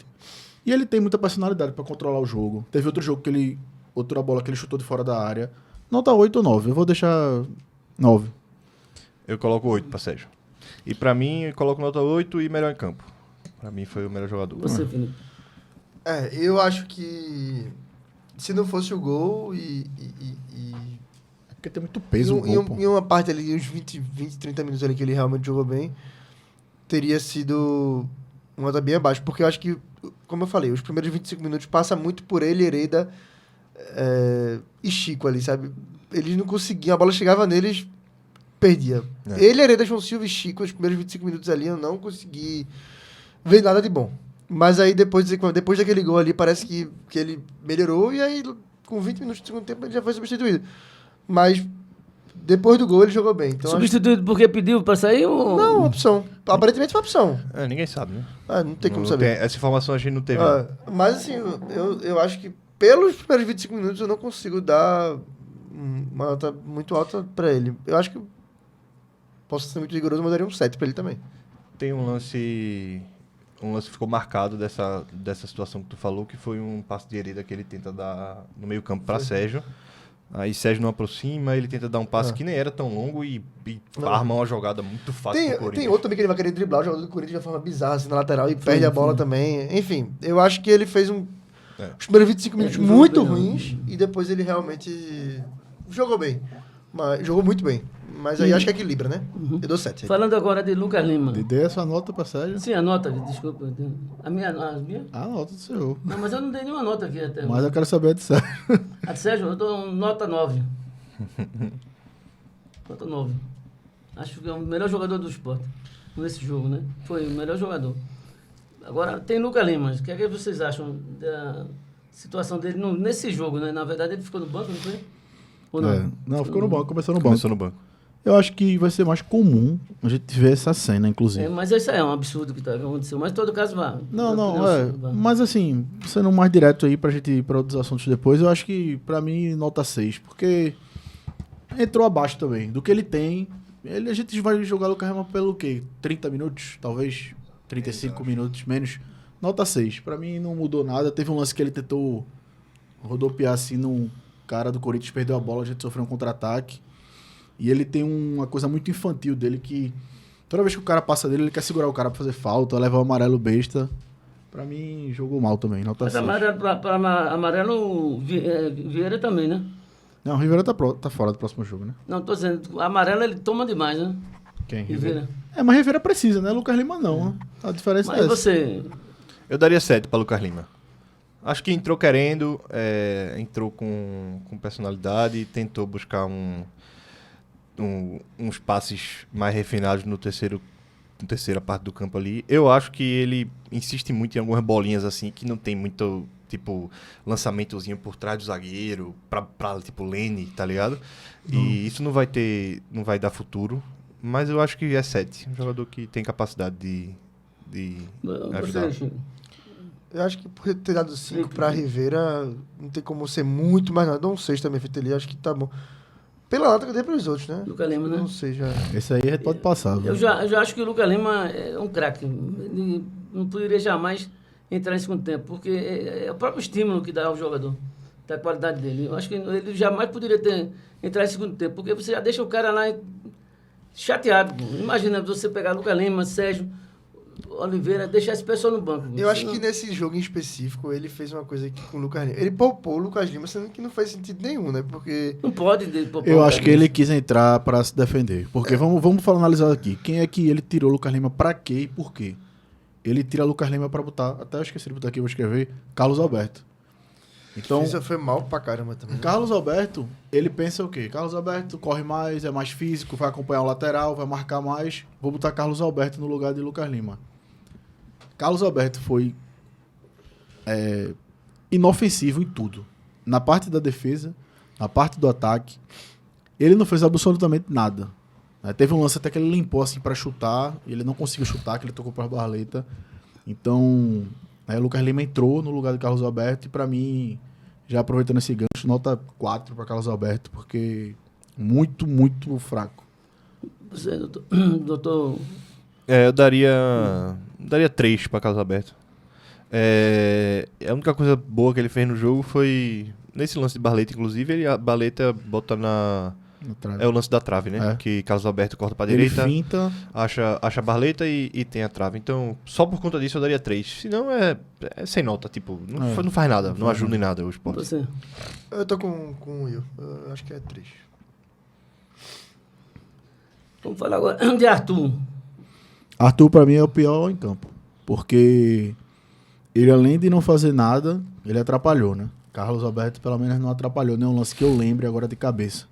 E ele tem muita personalidade pra controlar o jogo. Teve outro jogo que ele. Outra bola que ele chutou de fora da área. Nota 8 ou 9. Eu vou deixar 9. Eu coloco 8 pra Sérgio. E pra mim, eu coloco nota 8 e melhor em campo. Pra mim foi o melhor jogador. Você, Felipe. eu acho que se não fosse o gol Porque tem muito peso o gol, pô. em uma parte ali, uns 20, 30 minutos ali que ele realmente jogou bem, teria sido uma nota bem abaixo. Porque eu acho que, como eu falei, os primeiros 25 minutos passa muito por ele, Hereda e Chico ali, sabe? Eles não conseguiam, a bola chegava neles, perdia. Ele, Hereda, João Silva e Chico, os primeiros 25 minutos ali, eu não consegui ver nada de bom. Mas aí, depois daquele gol ali, parece que ele melhorou e aí, com 20 minutos do segundo tempo, ele já foi substituído. Mas, depois do gol, ele jogou bem. Então, Substituído porque pediu pra sair ou... não, opção. Aparentemente foi opção. Ninguém sabe, né? Não tem como Não saber. essa informação a gente não teve. Mas assim, eu acho que pelos primeiros 25 minutos eu não consigo dar uma nota muito alta pra ele. Eu acho que posso ser muito rigoroso, mas daria um 7 pra ele também. Tem um lance que ficou marcado dessa situação que tu falou, que foi um passe de Hereda que ele tenta dar no meio campo pra Sérgio. Aí Sérgio não aproxima, ele tenta dar um passe que nem era tão longo e arma uma jogada muito fácil pro Corinthians. Tem outro também que ele vai querer driblar o jogador do Corinthians de uma forma bizarra, assim, na lateral, e perde a bola também. Enfim, eu acho que ele fez os primeiros 25 minutos muito ruins, e depois ele realmente jogou bem. Jogou muito bem. Mas aí acho que equilibra, né? Eu dou 7. Falando agora de Lucas Lima. Dê essa nota pra Sérgio. Sim, a nota, desculpa. A minha? A nota do seu. Não, mas eu não dei nenhuma nota aqui até. Mas eu quero saber a de Sérgio. A de Sérgio, eu dou nota 9. Nota 9. Acho que é o melhor jogador do esporte nesse jogo, né? Foi o melhor jogador. Agora, tem Lucas Lima. O que é que vocês acham da situação dele nesse jogo, né? Na verdade, ele ficou no banco, não foi? Ou não? Não, ficou no banco, começou no banco. Começou no banco. Eu acho que vai ser mais comum a gente ver essa cena, inclusive. Mas isso aí é um absurdo que aconteceu. Mas em todo caso, vá. Vá. Mas assim, sendo mais direto aí pra gente ir pra outros assuntos depois, eu acho que pra mim nota 6, porque entrou abaixo também. Do que ele tem, a gente vai jogar Lucas Lima pelo quê? 30 minutos? Talvez 35 minutos, menos. Nota 6. Pra mim não mudou nada. Teve um lance que ele tentou rodopiar assim num cara do Corinthians, perdeu a bola, a gente sofreu um contra-ataque. E ele tem uma coisa muito infantil dele que toda vez que o cara passa dele, ele quer segurar o cara pra fazer falta, leva o amarelo besta. Pra mim, jogou mal também, nota Mas 6. amarelo Vieira também, né? Não, o Rivera tá fora do próximo jogo, né? Não, tô dizendo, amarelo ele toma demais, né? Quem? Rivera. Mas Rivera precisa, né? Lucas Lima não. Né? A diferença é Mas essa. você... Eu daria 7 pra Lucas Lima. Acho que entrou querendo, entrou com personalidade, tentou buscar uns passes mais refinados na terceira parte do campo ali. Eu acho que ele insiste muito em algumas bolinhas assim, que não tem muito, tipo, lançamentozinho por trás do zagueiro, pra tipo, Lene, tá ligado? E isso não vai dar futuro, mas eu acho que é 7. Um jogador que tem capacidade de ajudar. Eu acho que por ter dado 5 pra Rivera, não tem como ser muito mais nada. Dou um 6 também, feito ali, acho que tá bom. Pela nota que eu dei para os outros, né? Lucas Lima, né? Não sei, já. Esse aí a gente pode passar. Eu viu? já acho que o Lucas Lima é um craque. Ele não poderia jamais entrar em segundo tempo, porque é o próprio estímulo que dá ao jogador, da qualidade dele. Eu acho que ele jamais poderia entrar em segundo tempo, porque você já deixa o cara lá chateado. Pô. Imagina você pegar Lucas Lima, Sérgio, Oliveira, deixar esse pessoal no banco. Eu acho que nesse jogo em específico, ele fez uma coisa aqui com o Lucas Lima. Ele poupou o Lucas Lima, sendo que não faz sentido nenhum, né? Porque... Não pode poupar Eu o acho cara que ele desse. quis entrar pra se defender. Porque vamos falar, analisar aqui. Quem é que ele tirou o Lucas Lima pra quê e por quê? Ele tira o Lucas Lima pra botar, até eu esqueci de botar aqui, vou escrever, Carlos Alberto. Então, Isso foi mal pra caramba também. Né? Carlos Alberto, ele pensa o quê? Carlos Alberto corre mais, é mais físico, vai acompanhar o lateral, vai marcar mais. Vou botar Carlos Alberto no lugar de Lucas Lima. Carlos Alberto foi inofensivo em tudo. Na parte da defesa, na parte do ataque. Ele não fez absolutamente nada. Teve um lance até que ele limpou assim pra chutar, e ele não conseguiu chutar, que ele tocou pra Barleta. Então, o Lucas Lima entrou no lugar de Carlos Alberto, e pra mim, já aproveitando esse gancho, nota 4 pra Carlos Alberto, porque muito, muito fraco. Você, doutor Eu daria 3 para Carlos Alberto. A única coisa boa que ele fez no jogo foi, nesse lance de Barleta, inclusive, a Barleta bota é o lance da trave, né? É. Que Carlos Alberto corta para Ele direita, finta, acha a Barleta e tem a trave. Então, só por conta disso eu daria 3. Senão é sem nota, tipo, não faz nada, não ajuda em nada o esporte. você. Eu tô com o Will. Eu acho que é 3. Vamos falar agora de Arthur. Arthur, pra mim, é o pior em campo. Porque ele, além de não fazer nada, ele atrapalhou, né? Carlos Alberto, pelo menos, não atrapalhou nenhum lance que eu lembre agora de cabeça.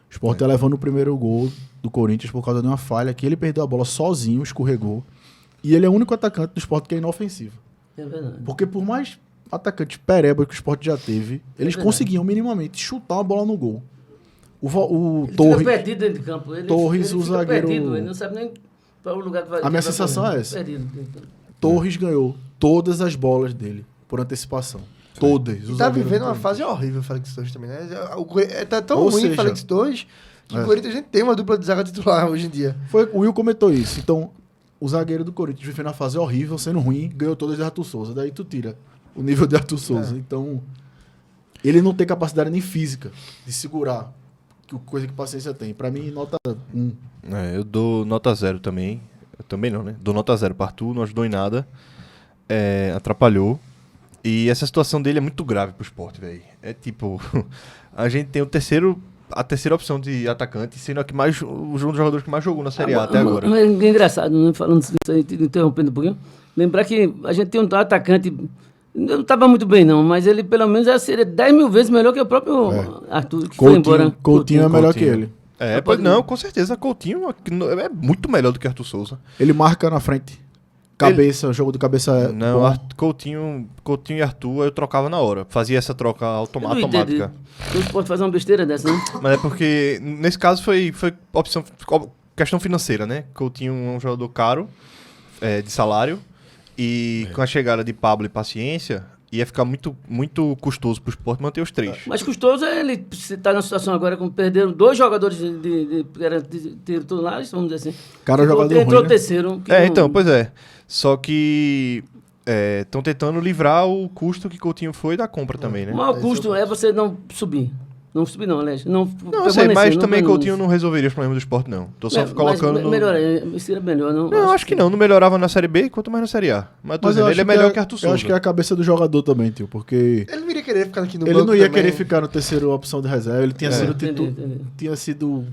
O Sport tá levando o primeiro gol do Corinthians por causa de uma falha que ele perdeu a bola sozinho, escorregou. E ele é o único atacante do Sport que é inofensivo. É verdade. Porque por mais atacantes pereba que o Sport já teve, eles verdade. conseguiam minimamente chutar uma bola no gol. O Ele Torres... fica perdido dentro de campo. Torres, ele o fica zagueiro- perdido, ele não sabe nem para o lugar que vai. A minha que vai sensação correr. é essa. Perdido dentro de campo. Torres ganhou todas as bolas dele, por antecipação. Todas. E O tá zagueiro vivendo do uma Corinthians. fase horrível o Félix Torres também, né? Tá tão Ou ruim seja, o Félix Torres que é. o Corinthians a gente tem uma dupla de zaga titular hoje em dia. O Will comentou isso. Então, o zagueiro do Corinthians vivendo uma fase horrível, sendo ruim, ganhou todas de Arthur Souza. Daí tu tira o nível de Arthur Souza. Então, ele não tem capacidade nem física de segurar, coisa que paciência tem. Pra mim, nota 1. Eu dou nota 0 também. Eu também não, né? Dou nota 0 para Arthur, não ajudou em nada. Atrapalhou. E essa situação dele é muito grave pro Sport, velho. É tipo, a gente tem a terceira opção de atacante, sendo que mais um dos jogadores que mais jogou na Série A até agora. Mas é engraçado, né? Falando isso aí, te interrompendo um pouquinho. Lembrar que a gente tem um atacante. Não estava muito bem, não, mas ele pelo menos seria 10 mil vezes melhor que o próprio Arthur, que foi embora. Coutinho é melhor que Coutinho. ele. Não, com certeza. Coutinho é muito melhor do que Arthur Souza. Ele marca na frente. Cabeça, o jogo de cabeça é Não, bom. Coutinho e Arthur eu trocava na hora. Fazia essa troca Eu não automática. entendo. Você pode fazer uma besteira dessa, né? Mas é porque, nesse caso, foi questão financeira, né? Coutinho é um jogador caro, de salário, e com a chegada de Pablo e Paciência, ia ficar muito, muito custoso pro Sport manter os 3. Mas custoso é ele estar na situação agora como perderam 2 jogadores que eram titulares, vamos dizer assim. Cara, Entrou- jogador entrou ruim, o né? terceiro. que não- Então, pois é. Só que estão tentando livrar o custo que Coutinho foi da compra também, né? O maior custo é você não subir. Não subir não, Alex. Não, Não, eu sei, mas também Coutinho não resolveria os problemas do Sport, não. Tô só colocando no... Melhor, seria melhor, não? Não, acho que não melhorava na Série B, quanto mais na Série A. Mas tô dizendo, ele é melhor que Arthur Souza. Eu acho que é a cabeça do jogador também, tio, porque Ele não iria querer ficar aqui no ele banco não ia também. querer ficar no terceiro opção de reserva. Ele tinha sido entendi. tinha sido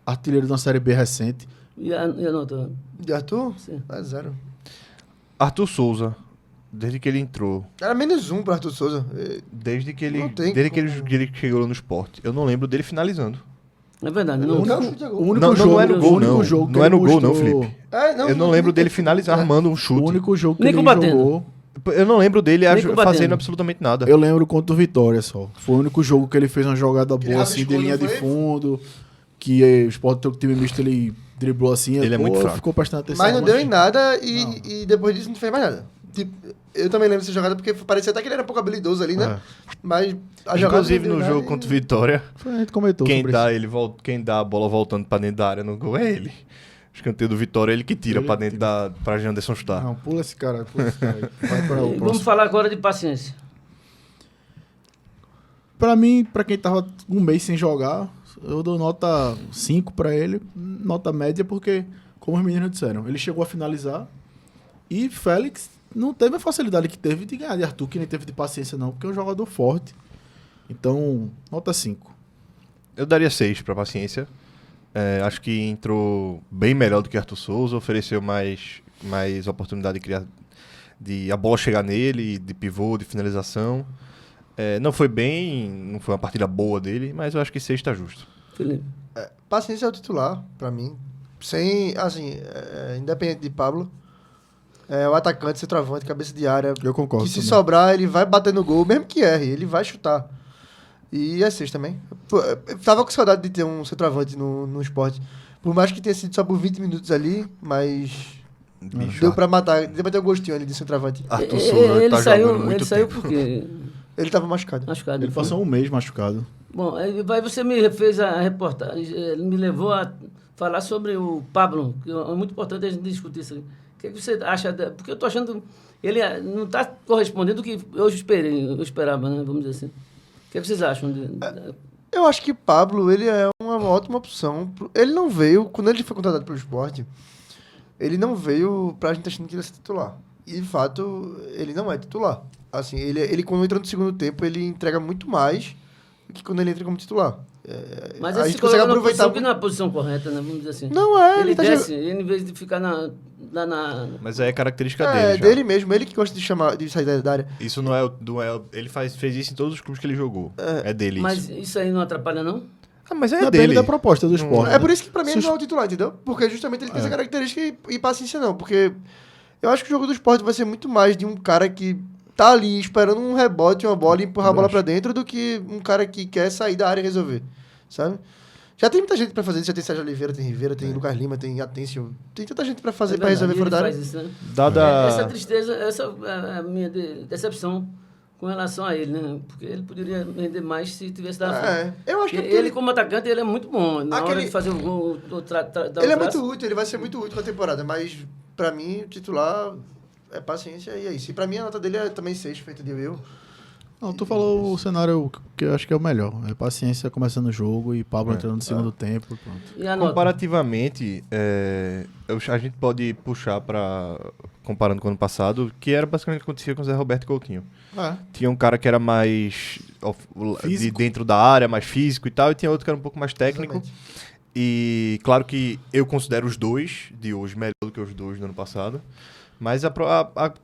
artilheiro da Série B recente. E a nota? De Arthur? Sim. É 0. Arthur Souza, desde que ele entrou, Era -1 pra Arthur Souza. desde que ele Não tem ele chegou no Sport, eu não lembro dele finalizando. É verdade. Não, Não, não, chute a gol. O único Não, jogo, não é no gol, o único não. jogo que Não é ele no gol, não, mostrou- Felipe. Eu não lembro dele finalizar armando um O chute. único jogo que Nem ele combatendo. jogou, Eu não lembro dele Nem combatendo. fazendo absolutamente nada. eu lembro contra o Vitória só. Foi o único jogo que ele fez uma jogada Ele boa assim de rabiscou, linha não de foi? fundo, que o Sport, o time misto, ele driblou assim, Ele é muito fraco. ficou prestando atenção. Mas não deu em nada Não. e depois disso não fez mais nada. Tipo, Eu também lembro dessa jogada porque parecia até que ele era um pouco habilidoso ali, né? Mas a jogada... Inclusive, no jogo contra o Vitória, A gente comentou quem sobre dá, isso. quem dá a bola voltando pra dentro da área no gol é ele. O escanteio do Vitória é ele que tira Ele pra dentro pra Janderson chutar. Não, pula esse cara aí. Vai para o Vamos próximo. falar agora de paciência. Pra mim, pra quem tava um mês sem jogar, eu dou nota 5 pra ele. Nota média, porque, como os meninos disseram, ele chegou a finalizar. E Félix não teve a facilidade que teve de ganhar de Arthur, que nem teve de paciência não, porque é um jogador forte. Então, nota 5. Eu daria 6 pra paciência. Acho que entrou bem melhor do que Arthur Souza, ofereceu mais oportunidade de criar, de a bola chegar nele, de pivô, de finalização. Não foi uma partida boa dele, mas eu acho que 6 tá justo. Felipe. Paciência é o titular, pra mim. Sem, assim, independente de Pablo. O atacante, centroavante, cabeça de área. Eu concordo. Que se também. sobrar, ele vai bater no gol, mesmo que erre, ele vai chutar. E é 6 também. Pô, eu tava com saudade de ter um centroavante no esporte. Por mais que tenha sido só por 20 minutos ali, mas Bicho, deu pra matar, deu pra ter um gostinho ali de centroavante. Arthur Souza Ele tá saiu, jogando muito ele saiu tempo. por quê? Ele tava machucado. Machucado. Ele passou um mês machucado. Bom, aí você me fez a reportagem, ele me levou a falar sobre o Pablo, que é muito importante a gente discutir isso aí. O que você acha? Porque eu tô achando ele não está correspondendo ao que eu esperava, né? Vamos dizer assim. O que vocês acham? Eu acho que Pablo, ele é uma ótima opção. Ele não veio, quando ele foi contratado pelo esporte, ele não veio pra gente achando que ele ia ser titular. E, de fato, ele não é titular. Assim, ele quando entra no segundo tempo, ele entrega muito mais do que quando ele entra como titular. Mas a ele gente se consegue coloca numa aproveitar... posição que não é a posição correta, né? Vamos dizer assim. Não é, Ele tá desce, em vez de ficar na Mas é característica dele já. dele mesmo, ele que gosta de sair da área. Isso não é ele fez isso em todos os clubes que ele jogou. É dele Mas isso. isso aí não atrapalha, não? Mas é Depende dele. da proposta do esporte. É por isso que pra mim Se ele os- não é o titular, entendeu? Porque justamente ele tem essa característica e paciência não. Porque eu acho que o jogo do esporte vai ser muito mais de um cara que tá ali esperando um rebote, uma bola e empurrar a bola pra dentro do que um cara que quer sair da área e resolver, sabe? Já tem muita gente pra fazer isso, já tem Sérgio Oliveira, tem Rivera, tem Lucas Lima, tem Atencio, tem tanta gente pra fazer, pra resolver fora da área. Faz isso, né? Dada... Essa tristeza, essa é a minha decepção com relação a ele, né? Porque ele poderia render mais se tivesse dado frente. Eu acho que Ele, como atacante, ele é muito bom. Na hora Aquele- de fazer o gol, dar ele o é braço. muito útil, ele vai ser muito útil na temporada, mas pra mim o titular é paciência e é isso. E pra mim a nota dele é também 6, feita de Will. Não, tu falou o cenário que eu acho que é o melhor. É paciência começando o jogo e Pablo entrando no segundo tempo. Pronto. E a nota? Comparativamente, a gente pode puxar comparando com o ano passado, que era basicamente o que acontecia com o Zé Roberto e Coutinho. Tinha um cara que era mais de Físico. dentro da área, mais físico e tal, e tinha outro que era um pouco mais técnico. Exatamente. E claro que eu considero os dois de hoje melhor do que os dois do ano passado. Mas a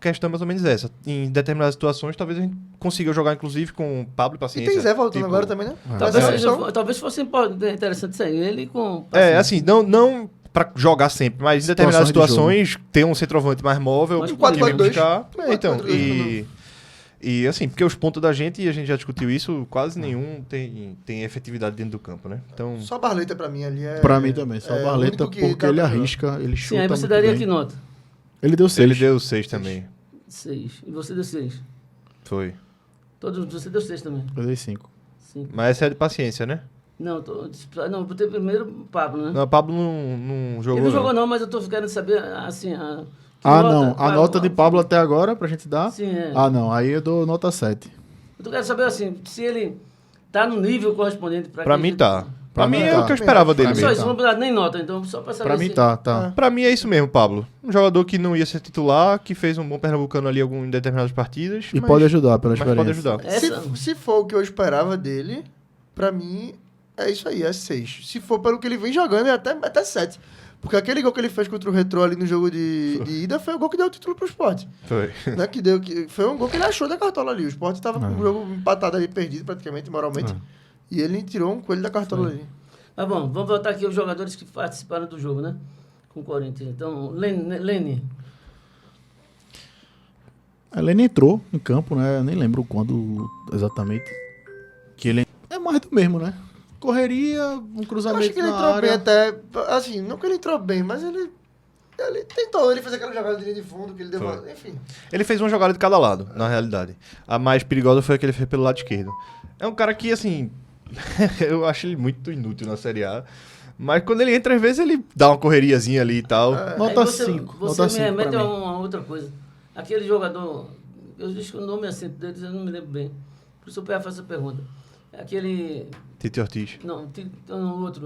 questão é mais ou menos essa. Em determinadas situações, talvez a gente consiga jogar, inclusive, com Pablo e E Paciência. tem Zé voltando Tipo, agora também, né? Talvez, Essa opção- talvez fosse interessante isso aí. Ele com... assim, não pra jogar sempre, mas em determinadas situações, ter um centroavante mais móvel, Mas que 4-4-2. vem buscar. Então, 4-4-2 e assim, porque os pontos da gente, e a gente já discutiu isso, quase nenhum tem efetividade dentro do campo, né? Então, Só Barleta pra mim ali é... Pra mim também, só é o o Barleta, único que porque dá ele pra- arrisca, ele chuta Sim, aí você muito daria bem. que nota? Ele deu 6. ele deu 6 também. 6. E você deu 6. Foi. Você deu 6 também. Eu dei 5. 5. Mas essa é de paciência, né? Não, não, botei primeiro o Pablo, né? Não, o Pablo não jogou. Ele não jogou não, mas eu tô querendo saber, assim... que Não. A qual- nota de Pablo até agora, pra gente dar? Sim, é. Não. Aí eu dou nota 7. Eu tô querendo saber, assim, se ele tá no nível correspondente pra... Pra que mim ele- tá. Pra mim mim é tá. o que eu esperava dele Não só mesmo. isso, não vou dar nem nota, então, só pra saber Pra mim se- tá. Pra mim é isso mesmo, Pablo. Um jogador que não ia ser titular, que fez um bom pernambucano ali em determinadas partidas. E mas- pode ajudar pela mas experiência. pode ajudar. Essa... Se for o que eu esperava dele, pra mim é isso aí, é 6. Se for pelo que ele vem jogando, é até 7. Porque aquele gol que ele fez contra o Retrô ali no jogo de ida foi o gol que deu o título pro Sport. Foi. Né? Foi um gol que ele achou da cartola ali. O Sport tava com o jogo empatado ali, perdido praticamente, moralmente. E ele tirou um coelho da cartola ali. Mas bom, vamos voltar aqui aos jogadores que participaram do jogo, né? Com o Corinthians. Então, Lene. A Helene entrou em campo, né? Eu nem lembro quando exatamente. Que ele é mais do mesmo, né? Correria, um Eu cruzamento acho que ele na entrou área. bem até... Assim, não que ele entrou bem, mas ele Ele tentou, ele fez aquela jogada de linha de fundo que ele deu Foi. uma... Enfim. Ele fez uma jogada de cada lado, na realidade. A mais perigosa foi a que ele fez pelo lado esquerdo. É um cara que, assim, eu acho ele muito inútil na Série A. Mas quando ele entra, às vezes ele dá uma correriazinha ali e tal. Nota Aí você 5. Você Nota me 5 remete pra a mim. uma outra coisa. Aquele jogador, eu disse que o nome assim deles, eu não me lembro bem. Por isso eu faço essa pergunta. É aquele... Tite Ortiz. Não, tem um outro.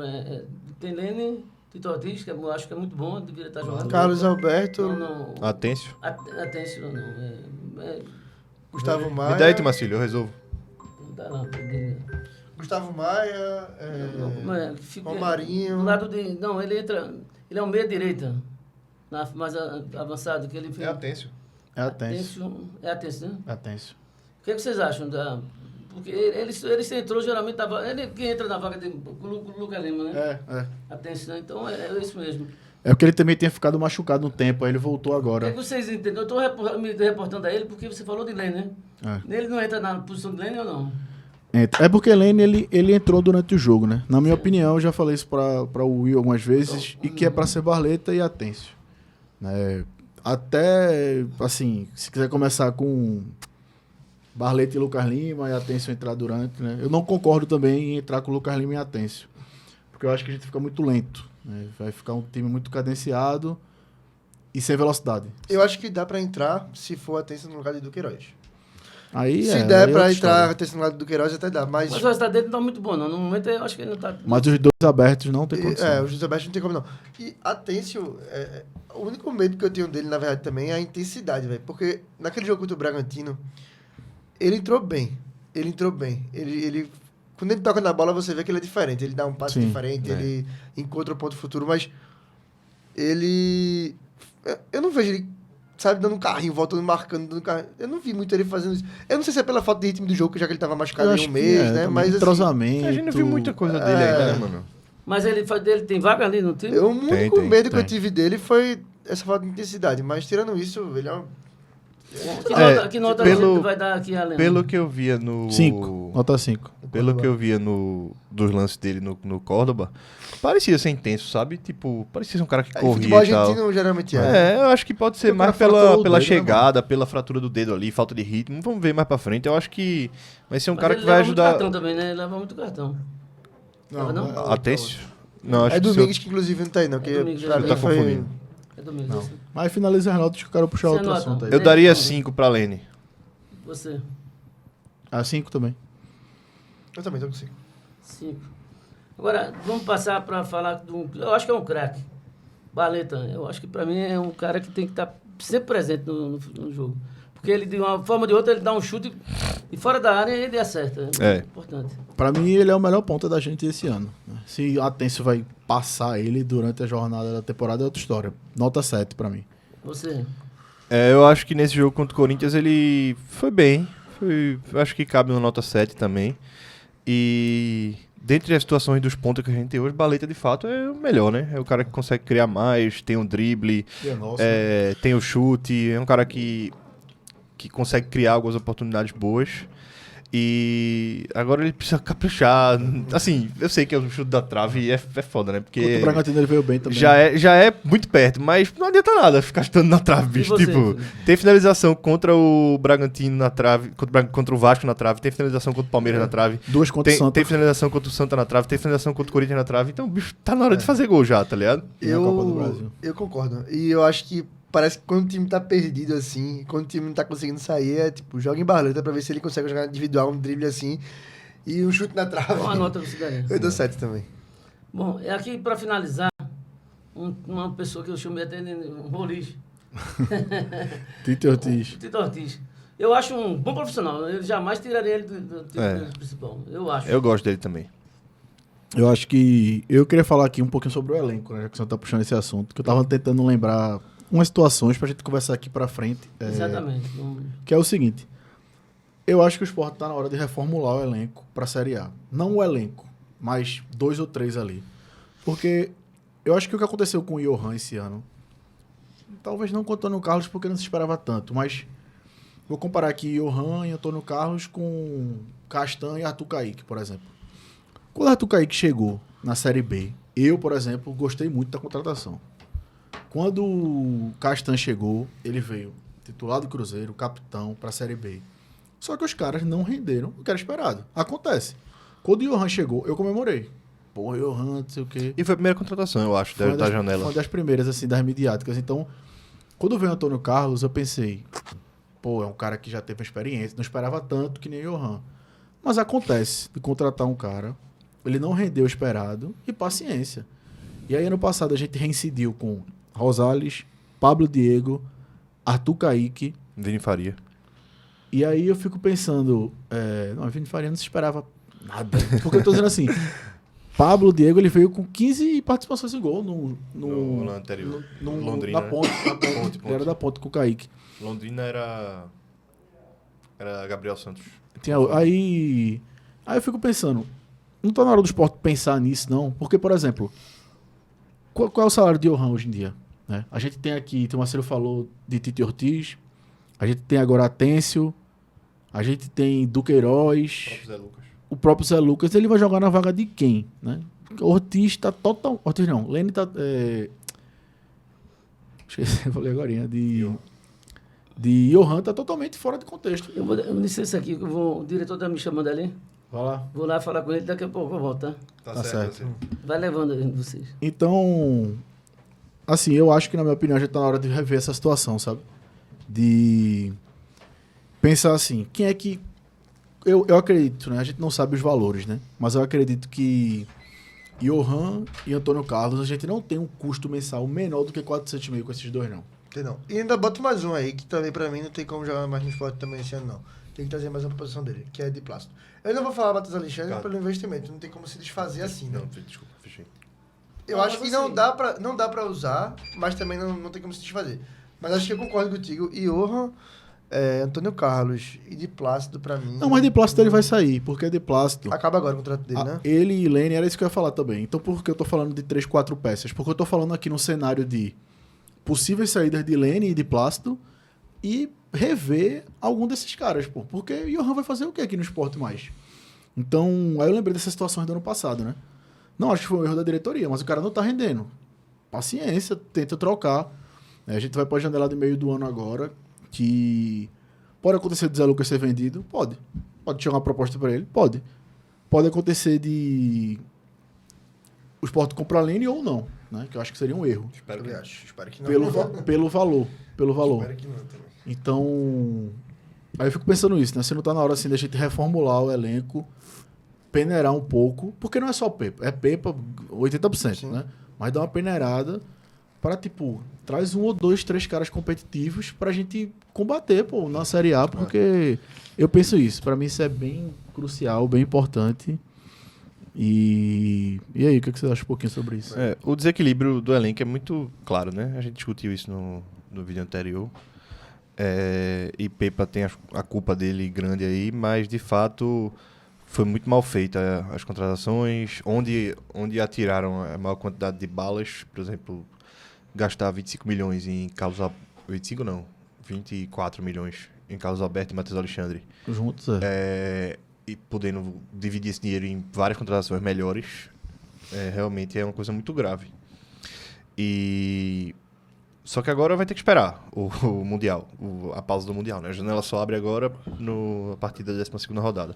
Tem Lene, Tito Ortiz, que eu acho que é muito bom, deveria estar jogando. Carlos Alberto, Não. Atêncio. Atenção, não. Gustavo Me Maia. dá aí, Marcílio, eu resolvo. Não dá não. Gustavo Maia, Romarinho. Do lado de... Não, ele entra... Ele é um meia-direita. Mais avançado que ele fez. Atêncio. É Atêncio. É Atencio, né? Atêncio. O que vocês acham da... Porque ele se entrou geralmente na vaga... Ele que entra na vaga de Lucas Lima, né? É. Atenção, né? Então é isso mesmo. É porque ele também tinha ficado machucado um tempo, aí ele voltou O que, agora. que vocês entendem? Eu estou me reportando a ele porque você falou de Lene, né? É. Ele não entra na posição de Lene ou não? É porque Lene, ele entrou durante o jogo, né? Na minha opinião, eu já falei isso pra o Will algumas vezes, e que é pra ser Barleta e Atêncio. Né? Até, assim, se quiser começar com Barleta e Lucas Lima e Atêncio entrar durante, né? Eu não concordo também em entrar com Lucas Lima e Atêncio, porque eu acho que a gente fica muito lento, né? Vai ficar um time muito cadenciado e sem velocidade. Eu acho que dá pra entrar se for Atêncio no lugar de Duqueiroz. Aí Se é, der aí é pra outra entrar história. Atêncio no lado do Duqueiroz, até dá. Mas Mas o resultado dele não tá muito bom, não. No momento eu acho que ele não tá... Mas os dois abertos não tem condição. o José Baixo não tem como não. E Atêncio, o único medo que eu tenho dele, na verdade, também é a intensidade, velho. Porque naquele jogo contra o Bragantino, ele entrou bem. Ele quando ele toca na bola, você vê que ele é diferente. Ele dá um passe Sim, diferente, é. ele encontra o ponto futuro, mas ele... Eu não vejo ele, sabe, dando um carrinho, voltando, marcando, dando carrinho. Eu não vi muito ele fazendo isso. Eu não sei se é pela falta de ritmo do jogo, já que ele tava machucado Eu em acho um que mês, é, né? também, Mas assim, entrosamento. A gente não viu muita coisa dele ainda, né, mano? Mas ele tem vaga ali no time? o único tem, medo que eu tem. tive dele foi essa falta de intensidade. Mas tirando isso, ele é um... Que nota pelo- você vai dar aqui, Alena? Pelo que eu via no... 5. Nota 5. Pelo que eu via dos lances dele no Córdoba, parecia ser intenso, sabe? Tipo, parecia ser um cara que Em corria futebol e tal. argentino geralmente é. Eu acho que pode ser O mais cara fraturou o pela dedo, né, chegada, pela fratura do dedo ali, falta de ritmo. Vamos ver mais pra frente. Eu acho que vai ser um Mas cara ele que vai leva muito ajudar... cartão também, né? Ele leva muito cartão. Não? Atêncio? Não, acho É que Domingos que inclusive não tá aí, não. Que Domingos, pra ele mim tá foi... confundindo. É domingo. Não. Isso. Mas finaliza as notas que eu quero puxar Você outro anota. assunto aí. Eu daria 5 pra Lene. Você, Ah, 5 também. Eu também tô com 5. 5. Agora, vamos passar para falar do... Eu acho que é um craque. Barleta, eu acho que para mim é um cara que tem que estar sempre presente no jogo. Porque ele, de uma forma ou de outra, ele dá um chute e fora da área ele acerta. É. Importante. Pra mim, ele é o melhor ponta da gente esse ano. Se a Atêncio vai passar ele durante a jornada da temporada, é outra história. Nota 7 pra mim. Você, Eu acho que nesse jogo contra o Corinthians ele foi bem. Eu acho que cabe uma nota 7 também. E dentre as situações dos pontos que a gente tem hoje, Barleta de fato é o melhor, né? É o cara que consegue criar mais, tem um drible, tem o chute, é um cara que consegue criar algumas oportunidades boas. E agora ele precisa caprichar. Assim, eu sei que é o chute da trave e é foda, né? Contra Porque o Bragantino ele veio bem também. já é muito perto, mas não adianta nada ficar chutando na trave, bicho. você, Tipo, Felipe? tem finalização contra o Bragantino na trave, contra o Vasco na trave, tem finalização contra o Palmeiras na trave, Duas contra o Santa. tem finalização contra o Santa na trave, tem finalização contra o Corinthians na trave. Então, bicho, tá na hora de fazer gol já, tá ligado? E na Copa do Brasil. Eu concordo. E eu acho que parece que quando o time tá perdido assim, quando o time não tá conseguindo sair, é tipo, joga em Barleta pra ver se ele consegue jogar individual, um drible assim, e um chute na trave. qual a nota você daria? Eu dou 7 também. Bom, aqui para finalizar, uma pessoa que eu chamei até de um roliche. Tite Ortiz. Tito Ortiz. Eu acho um bom profissional. Eu jamais tiraria ele do time principal. Eu acho. Eu gosto dele também. Eu acho que... Eu queria falar aqui um pouquinho sobre o elenco, né? Já que você tá puxando esse assunto. Que eu tava tentando lembrar umas situações pra gente conversar aqui pra frente. Exatamente. Que é o seguinte. Eu acho que o Sport tá na hora de reformular o elenco pra Série A. Não o elenco, mas 2 ou 3 ali. Porque eu acho que o que aconteceu com o Johan esse ano, talvez não com o Antônio Carlos, porque não se esperava tanto, mas vou comparar aqui Johan e Antônio Carlos com Castan e Arthur Kaique, por exemplo. Quando Arthur Kaique chegou na Série B, eu, por exemplo, gostei muito da contratação. Quando o Castan chegou, ele veio titular do Cruzeiro, capitão para a Série B. Só que os caras não renderam o que era esperado. Acontece. Quando o Johan chegou, eu comemorei. Pô, Johan, não sei o quê. E foi a primeira contratação, eu acho, da janela. Foi uma das primeiras, assim, das midiáticas. Então, quando veio o Antônio Carlos, eu pensei, pô, é um cara que já teve experiência, não esperava tanto que nem o Johan. Mas acontece de contratar um cara, ele não rendeu o esperado e paciência. E aí, ano passado, a gente reincidiu com Rosales, Pablo Diego, Arthur Caíque. Vini Faria. E aí eu fico pensando, não, Vini Faria não se esperava nada. Porque eu tô dizendo assim, Pablo Diego, ele veio com 15 participações em gol No ano anterior. Londrina, na ponte. Ponte. Ele era da ponte com o Caíque. Londrina era Gabriel Santos. Aí eu fico pensando, não tá na hora do Sport pensar nisso, não? Porque, por exemplo, qual é o salário de Johan hoje em dia? Né? A gente tem aqui, o Marcelo falou de Tite Ortiz, a gente tem agora Atêncio, a gente tem Duqueiroz, o próprio Zé Lucas, ele vai jogar na vaga de quem? Né? Ortiz tá total... Ortiz não, Lene tá... Esqueci, eu falei agora, de Johan tá totalmente fora de contexto. Eu vou licença aqui, que o diretor tá me chamando ali. Vai lá. Vou lá falar com ele, daqui a pouco eu volto, tá? Tá certo. Vai levando aí vocês. Então, assim, eu acho que, na minha opinião, já tá na hora de rever essa situação, sabe? De pensar assim, quem é que... Eu acredito, né? A gente não sabe os valores, né? Mas eu acredito que Johan e Antônio Carlos, a gente não tem um custo mensal menor do que 400 mil com esses dois, não. Não. E ainda bota mais um aí, que também pra mim não tem como jogar mais no esporte também esse ano, não. Tem que trazer mais uma posição dele, que é de Plácido. Eu não vou falar Matheus Alexandre pelo investimento, não tem como se desfazer assim, né? Não, desculpa, fechei. Eu acho que assim, não dá pra usar, mas também não tem como se desfazer. Mas acho que eu concordo contigo. E Johan, Antônio Carlos e de Plácido, pra mim... Não, mas de Plácido ele vai sair, porque de Plácido... Acaba agora o contrato dele, né? Ele e Lene, era isso que eu ia falar também. Então por que eu tô falando de 3, 4 peças? Porque eu tô falando aqui num cenário de possíveis saídas de Lene e de Plácido e rever algum desses caras, pô. Porque o Johan vai fazer o que aqui no esporte mais? Então, aí eu lembrei dessas situações do ano passado, né? Não acho que foi um erro da diretoria, mas o cara não tá rendendo. Paciência, tenta trocar. A gente vai pra janela de meio do ano agora, que pode acontecer de Zé Lucas ser vendido? Pode. Pode chegar uma proposta pra ele? Pode. Pode acontecer de o Sport comprar Lene ou não, né? Que eu acho que seria um erro. Espero que não. Pelo valor. Espero que não também. Então, aí eu fico pensando isso, né? Se não tá na hora assim da gente reformular o elenco, peneirar um pouco, porque não é só Pepa, é Pepa 80%, Sim. né? Mas dá uma peneirada para, tipo, traz 1 ou 2, 3 caras competitivos pra gente combater, pô, na Série A, porque eu penso isso. Pra mim isso é bem crucial, bem importante. E aí, o que você acha um pouquinho sobre isso? O desequilíbrio do elenco é muito claro, né? A gente discutiu isso no vídeo anterior. E Pepa tem a culpa dele grande aí, mas de fato foi muito mal feita as contratações, onde atiraram a maior quantidade de balas, por exemplo, gastar 25 milhões em Carlos 25 não, 24 milhões em Carlos Alberto e Matheus Alexandre. Juntos, E podendo dividir esse dinheiro em várias contratações melhores, realmente é uma coisa muito grave. Só que agora vai ter que esperar o Mundial, a pausa do Mundial, né? A janela só abre agora a partir da 12ª rodada.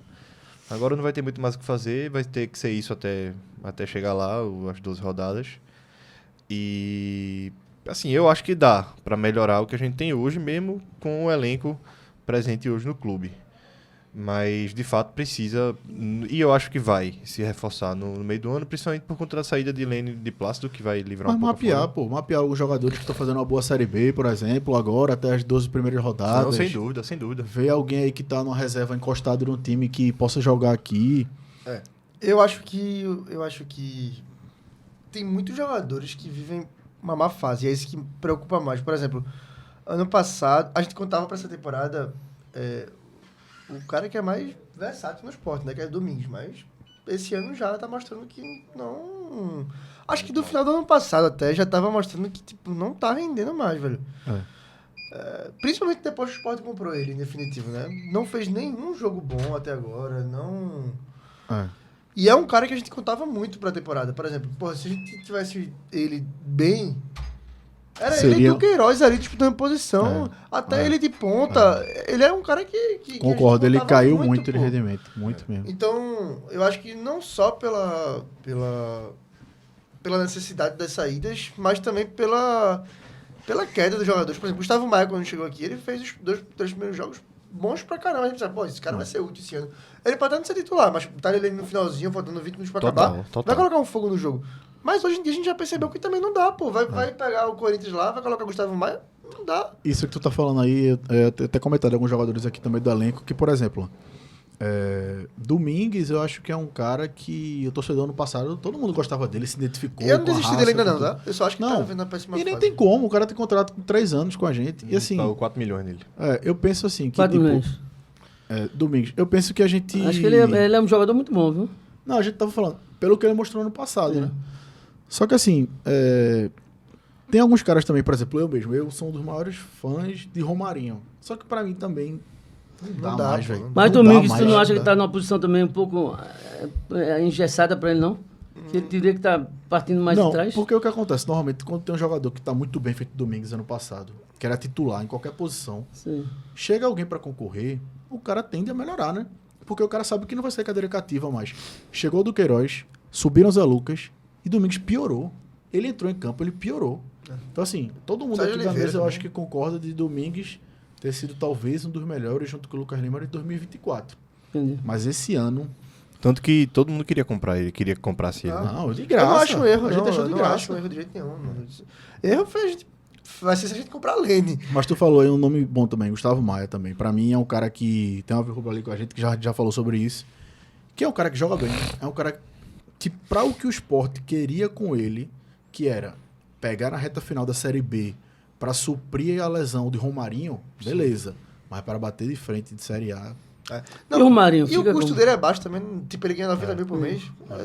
Agora não vai ter muito mais o que fazer, vai ter que ser isso até chegar lá, as 12 rodadas. E, assim, eu acho que dá para melhorar o que a gente tem hoje, mesmo com o elenco presente hoje no clube. Mas, de fato, precisa, e eu acho que vai se reforçar no meio do ano, principalmente por conta da saída de Lene e de Plácido, que vai livrar mas um pouco mapear os jogadores que estão fazendo uma boa Série B, por exemplo, agora, até as 12 primeiras rodadas. Não, sem dúvida. Ver alguém aí que tá numa reserva encostado num time que possa jogar aqui. Eu acho que tem muitos jogadores que vivem uma má fase, e é isso que me preocupa mais. Por exemplo, ano passado, a gente contava para essa temporada o cara que é mais versátil no esporte, né? Que é Domingos, mas esse ano já tá mostrando que não... Acho que do final do ano passado até já tava mostrando que, tipo, não tá rendendo mais, velho. Principalmente depois que o Sport comprou ele, em definitivo, né? Não fez nenhum jogo bom até agora, não... E é um cara que a gente contava muito pra temporada. Por exemplo, se a gente tivesse ele bem, Era Seria- ele e o Queiroz ali disputando posição. Até ele de ponta. Ele é um cara que Concordo, a gente ele contava caiu muito de pô. rendimento. Muito mesmo. Então, eu acho que não só pela necessidade das saídas, mas também pela queda dos jogadores. Por exemplo, Gustavo Maia, quando chegou aqui, ele fez os 3 primeiros jogos bons pra caramba. A gente pensa, pô, esse cara vai ser útil esse ano. Ele pode até não ser titular, mas tá ele ali no finalzinho, faltando 20 minutos pra acabar, vai colocar um fogo no jogo. Mas hoje em dia a gente já percebeu que também não dá, pô. Vai pegar o Corinthians lá, vai colocar o Gustavo Maia, não dá. Isso que tu tá falando aí, eu até comentado alguns jogadores aqui também do elenco, que, por exemplo, Domingues, eu acho que é um cara que o torcedor ano passado, todo mundo gostava dele, se identificou. E eu não com a desisti raça, dele ainda com não, tudo. tá? Eu só acho que Não, tá vendo a péssima E nem fase. tem como, o cara tem contrato com 3 anos com a gente. E assim, Pagou 4 milhões nele. eu penso assim, que 4 tipo, milhões. Domingos, eu penso que a gente... Acho que ele é um jogador muito bom, viu? Não, a gente tava falando, pelo que ele mostrou ano passado, né? Só que assim, tem alguns caras também, por exemplo, eu sou um dos maiores fãs de Romarinho. Só que pra mim também não dá mais, pô. velho. Mas Não Domingos, dá tu não mais. acha que tá numa posição também um pouco engessada pra ele, não? Que ele teria que estar partindo mais Não, de trás? porque o que acontece, normalmente, quando tem um jogador que tá muito bem feito Domingos ano passado, que era titular em qualquer posição, Sim. chega alguém pra concorrer, o cara tende a melhorar, né? Porque o cara sabe que não vai ser cadeira cativa mais. Chegou o do Queiroz, subiram o Zé Lucas e Domingos piorou. Ele entrou em campo, ele piorou. Então, assim, todo mundo Sérgio aqui da Oliveira mesa eu também. acho que concorda de Domingos ter sido talvez um dos melhores junto com o Lucas Lima de 2024. Entendi. Mas esse ano, Tanto que todo mundo queria comprar ele, queria que comprasse ele. né? não, de Eu graça. não acho um erro, A gente não. achou Eu de não graça. acho um erro de jeito nenhum. Mano. Erro foi a gente... Vai ser se a gente comprar a Lene. Mas tu falou aí um nome bom também, Gustavo Maia também. Pra mim é um cara que tem uma vírgula ali com a gente, que já falou sobre isso. Que é um cara que joga bem. É um cara que, pra o que o Sport queria com ele, que era pegar na reta final da Série B pra suprir a lesão de Romarinho, beleza. Mas para bater de frente de Série A... E o Romarinho? E o Fica custo como? dele é baixo também. Tipo, ele ganha 90 mil por mês.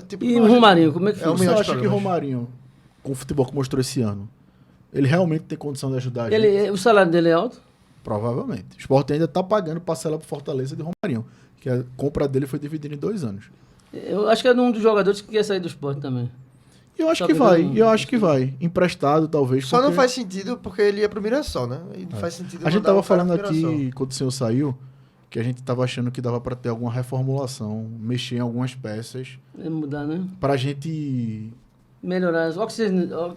Tipo, E não o acho- Romarinho, como é que É fica? o Você melhor dos acha que problemas. Romarinho, com o futebol que mostrou esse ano, ele realmente tem condição de ajudar a gente? O salário dele é alto? Provavelmente. O Sport ainda tá pagando parcela pro Fortaleza de Romarinho, que a compra dele foi dividida em 2 anos. Eu acho que é um dos jogadores que quer sair do esporte também. E eu acho Tá que vai, pegando- eu acho que vai. Emprestado, talvez. Só não porque faz sentido porque ele ia pro Mirassol, né? E não faz sentido A gente mandar tava o cara falando pro Mirassol. aqui, quando o senhor saiu, que a gente tava achando que dava pra ter alguma reformulação, mexer em algumas peças, É mudar, né? pra gente Melhorar,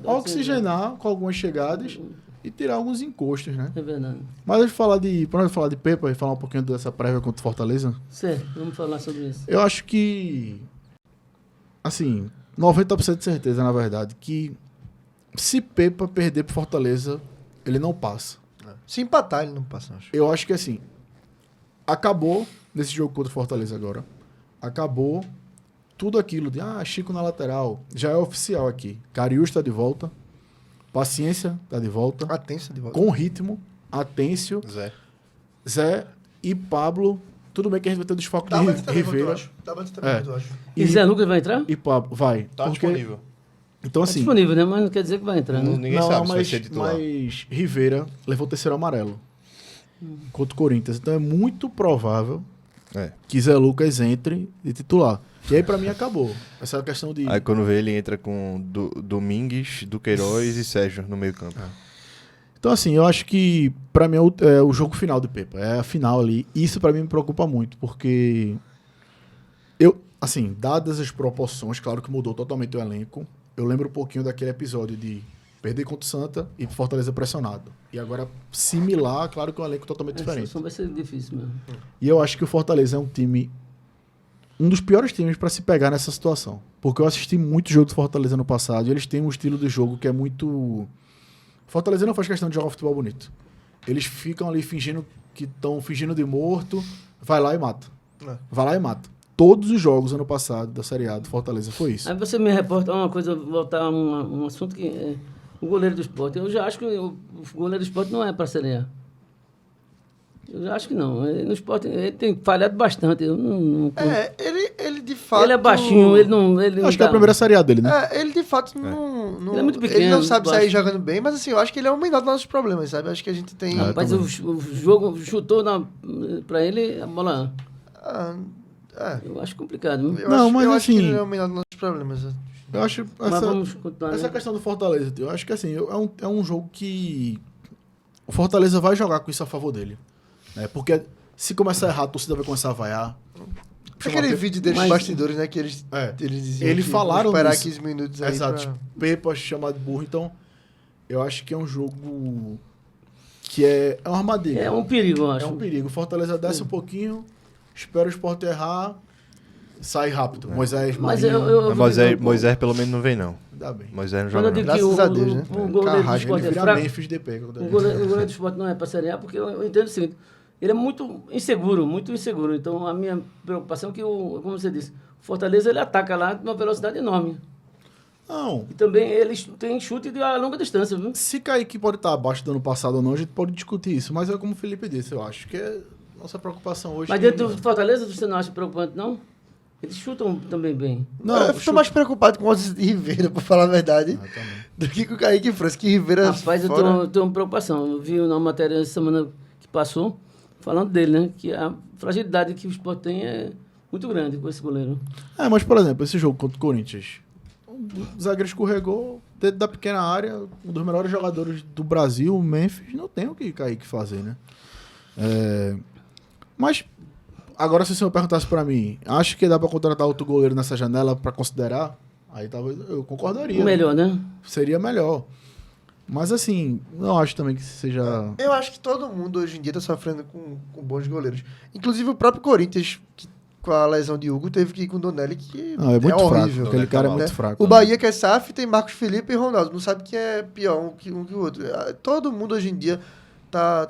oxigenar com algumas chegadas e tirar alguns encostos, né? É verdade. Mas pra falar de Pepa e falar um pouquinho dessa prévia contra o Fortaleza, Certo, vamos falar sobre isso. eu acho que, assim, 90% de certeza, na verdade, que se Pepa perder pro Fortaleza, ele não passa. Se empatar, ele não passa, acho. Eu acho que, assim, acabou nesse jogo contra o Fortaleza agora. Acabou tudo aquilo de, Chico na lateral. Já é oficial aqui. Cariús está de volta. Paciência está de volta. Atenção de volta. Com ritmo. Atêncio. Zé e Pablo. Tudo bem que a gente vai ter o desfalque de Davantes também voltou, Ribeira. acho. Davantes também É. voltou, acho. E Zé Lucas vai entrar? E Pablo, vai. Tá Porque- disponível. Então, É assim... disponível, né? Mas não quer dizer que vai entrar, né? Ninguém sabe se vai ser titular. mas Rivera levou o terceiro amarelo contra o Corinthians. Então é muito provável que Zé Lucas entre de titular. E aí, pra mim, acabou. Essa questão de... Aí quando vê, ele entra com Domingues, Duqueiroz e Sérgio no meio campo. Então, assim, eu acho que pra mim é o jogo final do Pepa. É a final ali. Isso pra mim me preocupa muito, porque eu, assim, dadas as proporções, claro que mudou totalmente o elenco. Eu lembro um pouquinho daquele episódio de perder contra o Santa e Fortaleza pressionado. E agora, similar, claro que é um elenco totalmente Essa diferente. situação vai ser difícil mesmo. E eu acho que o Fortaleza é um dos piores times para se pegar nessa situação. Porque eu assisti muito jogo do Fortaleza no passado e eles têm um estilo de jogo que é muito... Fortaleza não faz questão de jogar futebol bonito. Eles ficam ali fingindo que estão fingindo de morto, vai lá e mata. Vai lá e mata. Todos os jogos ano passado da Série A do Fortaleza foi isso. Aí você me reporta uma coisa, voltar a um assunto que é o goleiro do esporte. Eu já acho que o goleiro do esporte não é para Série A. Eu já acho que não. No esporte ele tem falhado bastante. Eu não Ele de fato... ele é baixinho, ele não. Ele não Acho que é a primeira Série A dele, né? Ele de fato não... Ele é muito pequeno, Ele não sabe sair baixo. jogando bem, mas assim, eu acho que ele é o menor dos nossos problemas, sabe? Acho que a gente tem... Rapaz, o jogo chutou pra ele a bola. Ah, Eu acho complicado. Viu? Não, mas eu acho que assim- ele é o menor dos nossos problemas. Eu acho Mas vamos continuar. essa Né? questão do Fortaleza, tio, eu acho que assim, é um jogo que o Fortaleza vai jogar com isso a favor dele. Né? Porque se começar errado, a torcida vai começar a vaiar. Aquele vídeo deles Mas- bastidores, né? Que eles diziam Eles que falaram vão esperar nisso. 15 minutos aí Exato. pra... Pepa chamado de burro. Então, eu acho que é um jogo que é uma armadilha. É um perigo, eu É acho. um perigo. Fortaleza desce um pouquinho, espera o Sport errar, sai rápido. Moisés, Mas Marinho, eu Moisés pelo menos não vem, não. dá bem. Moisés não Quando joga, eu não. digo que Graças a Deus, né? o goleiro do Carrasco, esporte Ele é vira fraco, Memphis de pé. o goleiro do esporte não é para Série A, porque eu entendo o seguinte, ele é muito inseguro. Então a minha preocupação é que, como você disse, o Fortaleza ele ataca lá numa velocidade enorme. Não, E também eles têm chute de longa distância, viu? se Kaique pode estar abaixo do ano passado ou não, a gente pode discutir isso. Mas é como o Felipe disse, eu acho que é nossa preocupação hoje. Mas que- dentro do Fortaleza você não acha preocupante, não? Eles chutam também bem. Não, eu tô mais preocupado com o Oswaldo de Ribeira, pra falar a verdade, também. do que com o Kaique França, que Ribeira Rapaz, eu tenho uma preocupação. Eu vi uma matéria essa semana que passou, falando dele, né? Que a fragilidade que o Sport tem é muito grande com esse goleiro. Mas por exemplo, esse jogo contra o Corinthians, o zagueiro escorregou dentro da pequena área, um dos melhores jogadores do Brasil, o Memphis, não tem o que Kaique fazer, né? Mas, agora se o senhor perguntasse pra mim, acho que dá pra contratar outro goleiro nessa janela pra considerar? Aí talvez eu concordaria. O melhor, né? Seria melhor. Mas assim, não acho também que seja... Eu acho que todo mundo hoje em dia tá sofrendo com bons goleiros. Inclusive o próprio Corinthians, que com a lesão de Hugo, teve que ir com o Donelli, que Não, é muito fraco. horrível. Aquele cara é Né? muito fraco. O Bahia, que é SAF, tem Marcos Felipe e Ronaldo. Não sabe quem é pior um que o outro. Todo mundo hoje em dia tá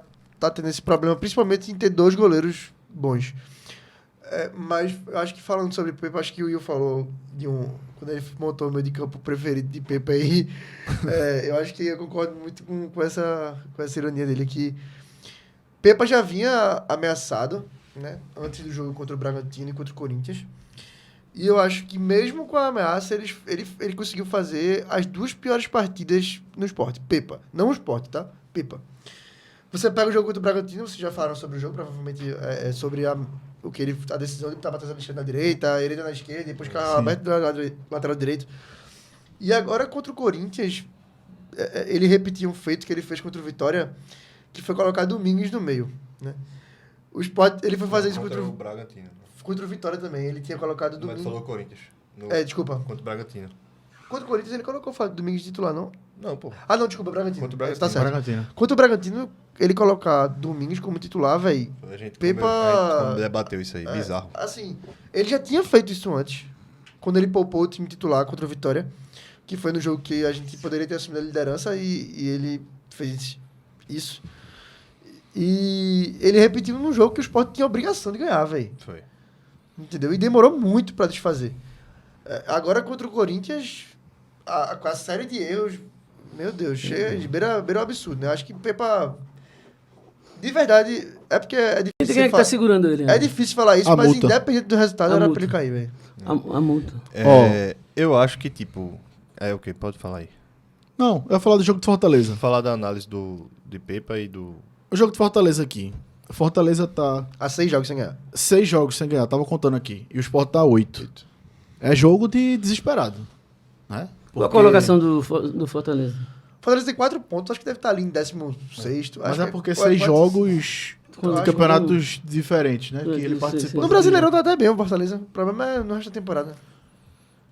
tendo esse problema, principalmente em ter dois goleiros bons. Mas eu acho que falando sobre Pepe, acho que o Will falou de quando ele montou o meio de campo preferido de Pepe aí, eu acho que eu concordo muito com essa ironia dele, que Pepe já vinha ameaçado, né, antes do jogo contra o Bragantino e contra o Corinthians. E eu acho que mesmo com a ameaça, ele conseguiu fazer as duas piores partidas no Sport. Pepa. Não o Sport, tá? Pepa. Você pega o jogo contra o Bragantino, vocês já falaram sobre o jogo, provavelmente sobre a decisão de botar Matheus Alexandre na direita, Hereda na esquerda, depois com a aberto do lateral direito. E agora contra o Corinthians, ele repetiu um feito que ele fez contra o Vitória, que foi colocar Domingos no meio, né? O Sport, ele foi fazer isso contra o Bragantino. Contra o Vitória também, ele tinha colocado Mas Domingos... falou Corinthians. desculpa. Contra o Bragantino. Contra o Corinthians ele colocou o Domingos de titular, não? Não, pô. Ah, não, desculpa, Bragantino. Contra o Bragantino. Tá certo. Bragantino. Contra o Bragantino, ele colocar Domingos como titular, velho... A gente Pepa- debateu isso aí, bizarro. Assim, ele já tinha feito isso antes, quando ele poupou o time titular contra o Vitória, que foi no jogo que a gente poderia ter assumido a liderança e ele fez isso. E ele repetiu num jogo que o Sport tinha obrigação de ganhar, velho. Foi. Entendeu? E demorou muito pra desfazer. Agora contra o Corinthians, com a série de erros, meu Deus, chega de beira o absurdo, né? Acho que Pepa, de verdade, é porque é Quem difícil é que tá segurando ele? é difícil falar isso, A mas multa. independente do resultado, A era multa. pra ele cair, velho. A multa. Eu acho que, tipo... o quê? Pode falar aí. Não, eu ia falar do jogo de Fortaleza. Falar da análise de Pepa e do... O jogo de Fortaleza aqui. Fortaleza tá Há 6 jogos sem ganhar. 6 jogos sem ganhar, tava contando aqui. E o Sport tá 8. É jogo de desesperado. Né? Qual a Porque- colocação do Fortaleza? Fortaleza tem 4 pontos, acho que deve estar ali em 16º. Mas acho é que porque ou 6 4. jogos Eu de acho campeonatos diferentes, né? Que ele Sim, participou. No Brasileirão tá até bem o Fortaleza. O problema é no resto da temporada.